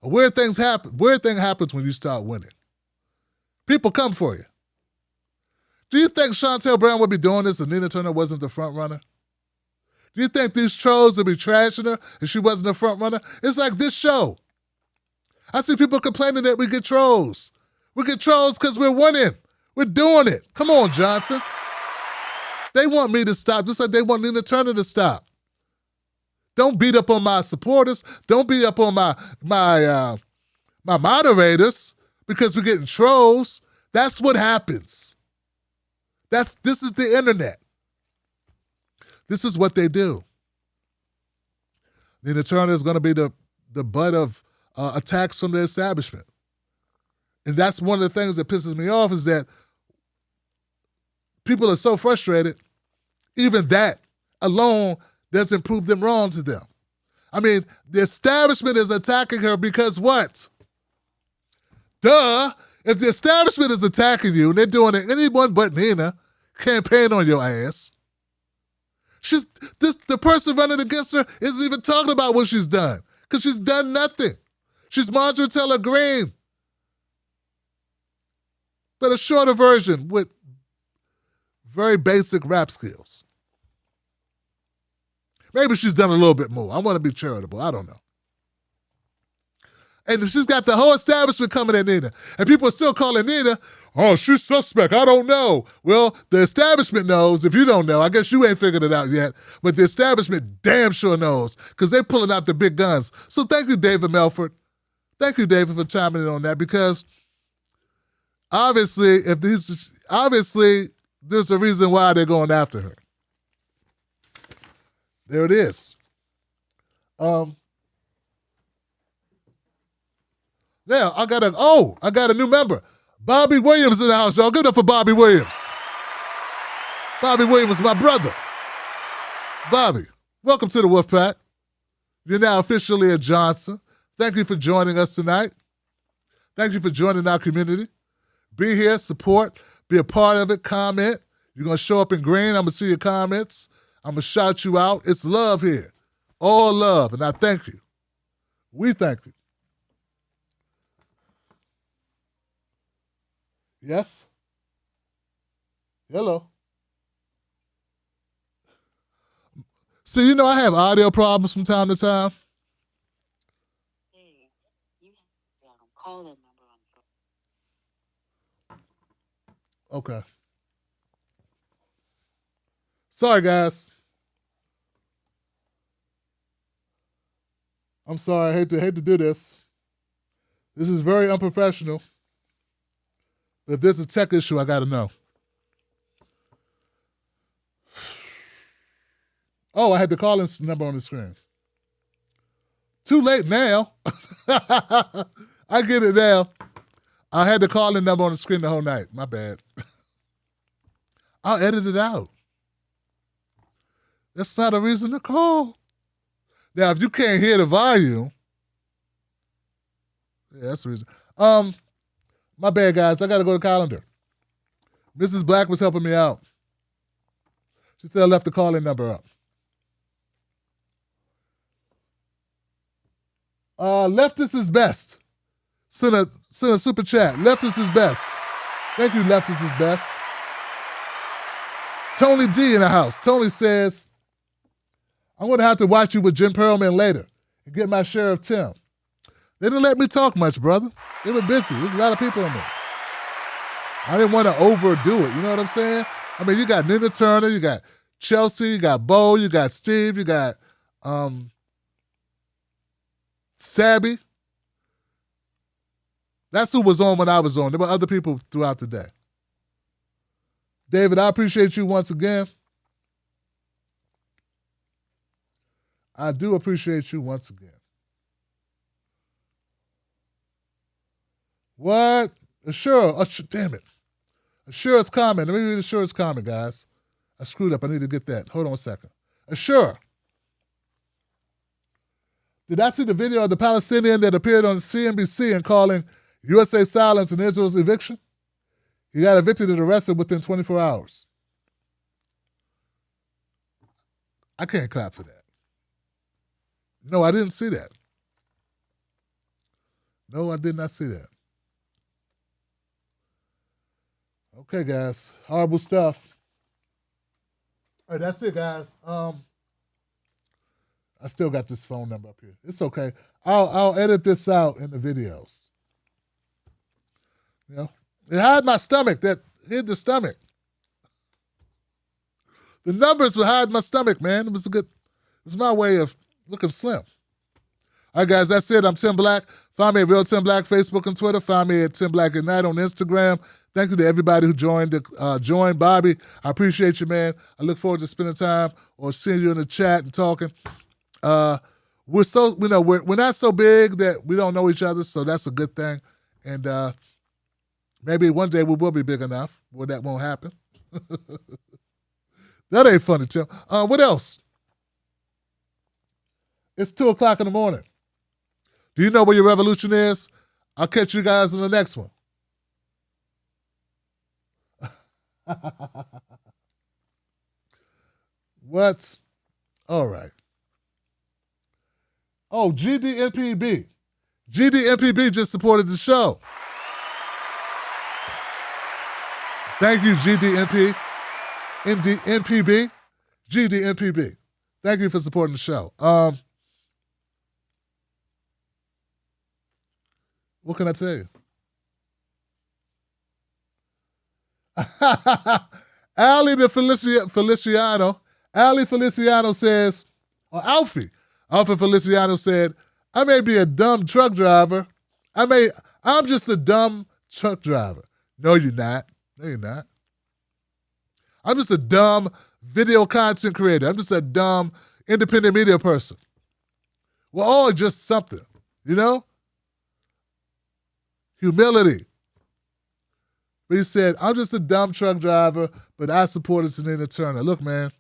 Speaker 1: weird thing happens when you start winning. People come for you. Do you think Chantel Brown would be doing this if Nina Turner wasn't the front runner? Do you think these trolls would be trashing her if she wasn't the front runner? It's like this show. I see people complaining that we get trolls. We get trolls because we're winning. We're doing it. Come on, Johnson. They want me to stop just like they want Nina Turner to stop. Don't beat up on my supporters. Don't beat up on my moderators because we're getting trolls. That's what happens. This is the internet. This is what they do. Nina Turner is going to be the butt of attacks from the establishment. And that's one of the things that pisses me off is that people are so frustrated, even that alone doesn't prove them wrong to them. I mean, the establishment is attacking her because what? Duh. If the establishment is attacking you and they're doing it, anyone but Nina campaign on your ass. The person running against her isn't even talking about what she's done because she's done nothing. She's Marjorie Taylor Greene, but a shorter version with very basic rap skills. Maybe she's done a little bit more. I want to be charitable. I don't know. And she's got the whole establishment coming at Nina. And people are still calling Nina, oh, she's suspect. I don't know. Well, the establishment knows. If you don't know, I guess you ain't figured it out yet. But the establishment damn sure knows because they're pulling out the big guns. So thank you, David Melford. Thank you, David, for chiming in on that because obviously, there's a reason why they're going after her. There it is. Now, I got a new member. Bobby Williams in the house, y'all. Give it up for Bobby Williams. Bobby Williams, my brother. Bobby, welcome to the Wolfpack. You're now officially a Johnson. Thank you for joining us tonight. Thank you for joining our community. Be here, support, be a part of it, comment. You're going to show up in green. I'm going to see your comments. I'm going to shout you out. It's love here. All love. And I thank you. We thank you. Yes? Hello? See, you know I have audio problems from time to time.
Speaker 13: Hey, you call that number on the phone.
Speaker 1: Okay. Sorry, guys. I'm sorry. I hate to do this. This is very unprofessional. If there's a tech issue, I got to know. Oh, I had the call-in number on the screen. Too late now. I get it now. I had the call-in number on the screen the whole night. My bad. I'll edit it out. That's not a reason to call. Now, if you can't hear the volume, yeah, that's the reason. My bad, guys. I got to go to calendar. Mrs. Black was helping me out. She said I left the call-in number up. Leftist is best. Send a super chat. Leftist is best. Thank you, Leftist is best. Tony D in the house. Tony says, I'm going to have to watch you with Jen Perlman later and get my share of Tim. They didn't let me talk much, brother. They were busy. There's a lot of people in there. I didn't want to overdo it. You know what I'm saying? I mean, you got Nina Turner, you got Chelsea, you got Bo, you got Steve, you got Sabby. That's who was on when I was on. There were other people throughout the day. David, I appreciate you once again. I do appreciate you once again. What? Assure, damn it. Assure's comment. Let me read Assure's comment, guys. I screwed up. I need to get that. Hold on a second. Assure. Did I see the video of the Palestinian that appeared on CNBC and calling USA silence and Israel's eviction? He got evicted and arrested within 24 hours. I can't clap for that. No, I didn't see that. No, I did not see that. Okay, guys. Horrible stuff. All right, that's it, guys. I still got this phone number up here. It's okay. I'll edit this out in the videos. You know, it had my stomach. That hid the stomach. The numbers would hide my stomach, man. It was my way of looking slim. All right, guys, that's it. I'm Tim Black. Find me at Real Tim Black, Facebook and Twitter. Find me at Tim Black at Night on Instagram. Thank you to everybody who joined Bobby. I appreciate you, man. I look forward to spending time or seeing you in the chat and talking. We're not so big that we don't know each other, so that's a good thing. And maybe one day we will be big enough where that won't happen. That ain't funny, Tim. What else? It's 2 o'clock in the morning. Do you know where your revolution is? I'll catch you guys in the next one. What? All right. Oh, GDNPB. GDNPB just supported the show. Thank you, GDNP. NPB. GDNPB. Thank you for supporting the show. What can I tell you? Ali Feliciano says, or Alfie Feliciano said, I may be a dumb truck driver. I'm just a dumb truck driver. No, you're not. No, you're not. I'm just a dumb video content creator. I'm just a dumb independent media person. We're all just something, you know? Humility. But he said, I'm just a dumb truck driver, but I support Nina Turner. Look, man.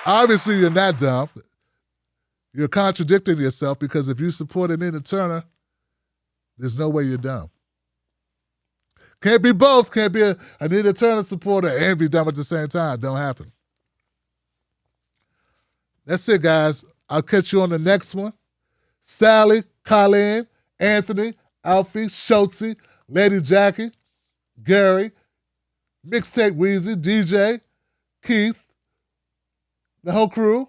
Speaker 1: Obviously, you're not dumb. You're contradicting yourself because if you support Nina Turner, there's no way you're dumb. Can't be both. Can't be a Nina Turner supporter and be dumb at the same time. Don't happen. That's it, guys. I'll catch you on the next one. Sally, Colleen, Anthony, Alfie, Schultze, Lady Jackie, Gary, Mixtape Weezy, DJ, Keith, the whole crew.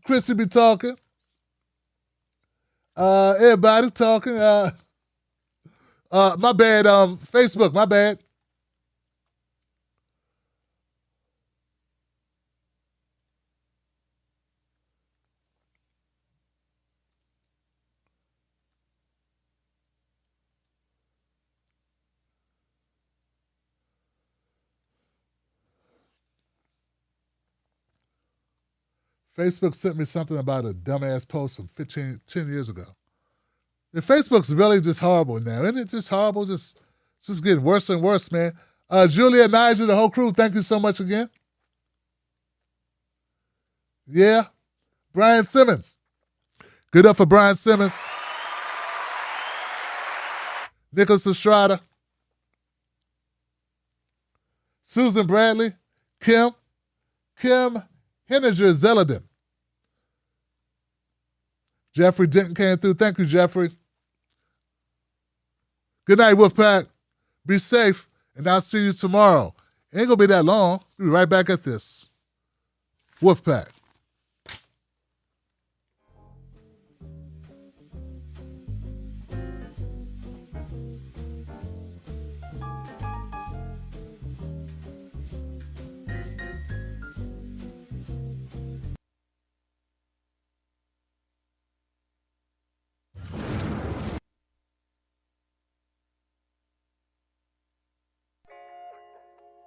Speaker 1: Chrissy be talking. Everybody talking. My bad. Facebook, my bad. Facebook sent me something about a dumbass post from 10 years ago. And Facebook's really just horrible now. Isn't it just horrible? It's just getting worse and worse, man. Julia, Nigel, the whole crew, thank you so much again. Yeah. Brian Simmons. Good up for Brian Simmons. Nicholas Estrada. Susan Bradley. Kim Henninger Zeldin. Jeffrey Denton came through. Thank you, Jeffrey. Good night, Wolfpack. Be safe, and I'll see you tomorrow. It ain't going to be that long. We'll be right back at this. Wolfpack.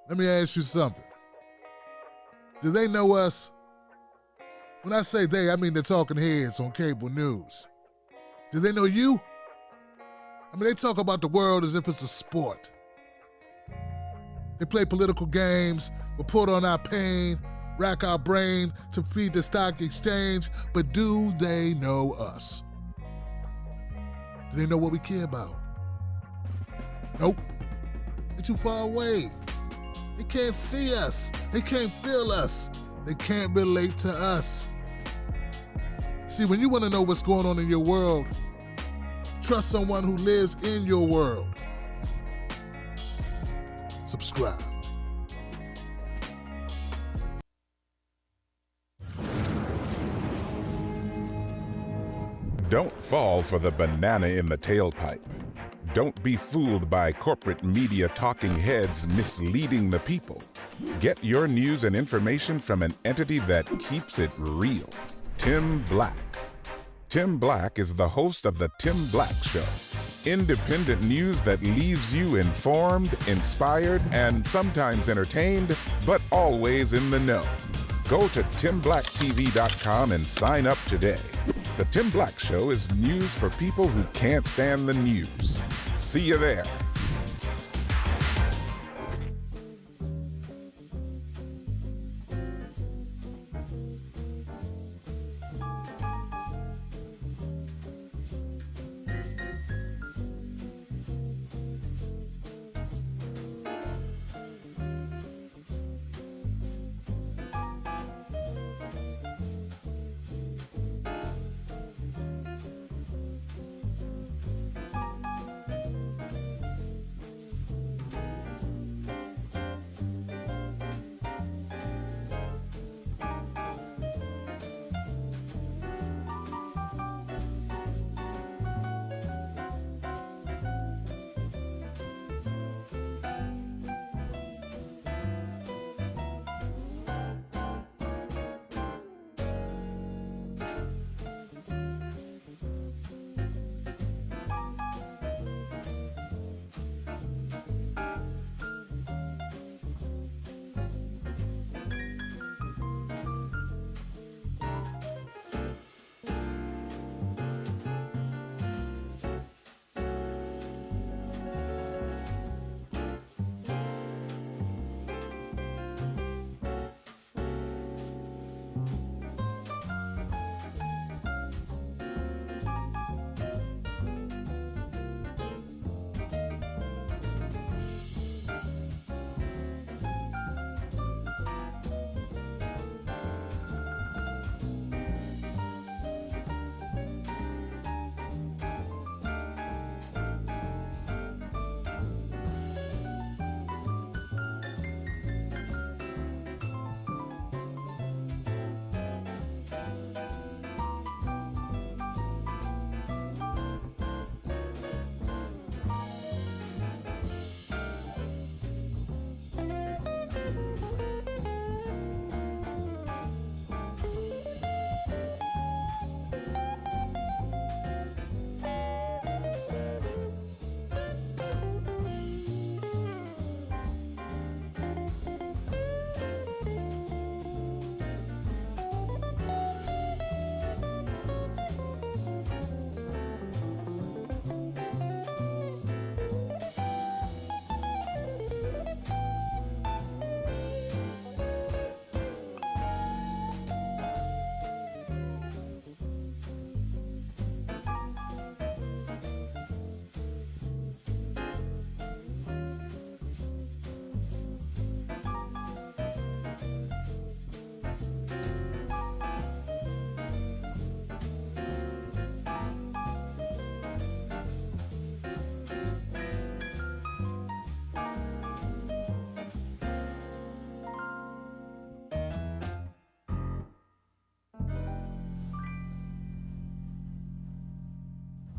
Speaker 1: Let me ask you something. Do they know us? When I say they, I mean the talking heads on cable news. Do they know you? I mean, they talk about the world as if it's a sport. They play political games, report on our pain, rack our brain to feed the stock exchange, but do they know us? Do they know what we care about? Nope. They're too far away. They can't see us. They can't feel us. They can't relate to us. See, when you want to know what's going on in your world, trust someone who lives in your world. Subscribe.
Speaker 14: Don't fall for the banana in the tailpipe. Don't be fooled by corporate media talking heads misleading the people. Get your news and information from an entity that keeps it real. Tim Black. Tim Black is the host of The Tim Black Show. Independent news that leaves you informed, inspired, and sometimes entertained, but always in the know. Go to timblacktv.com and sign up today. The Tim Black Show is news for people who can't stand the news. See you there.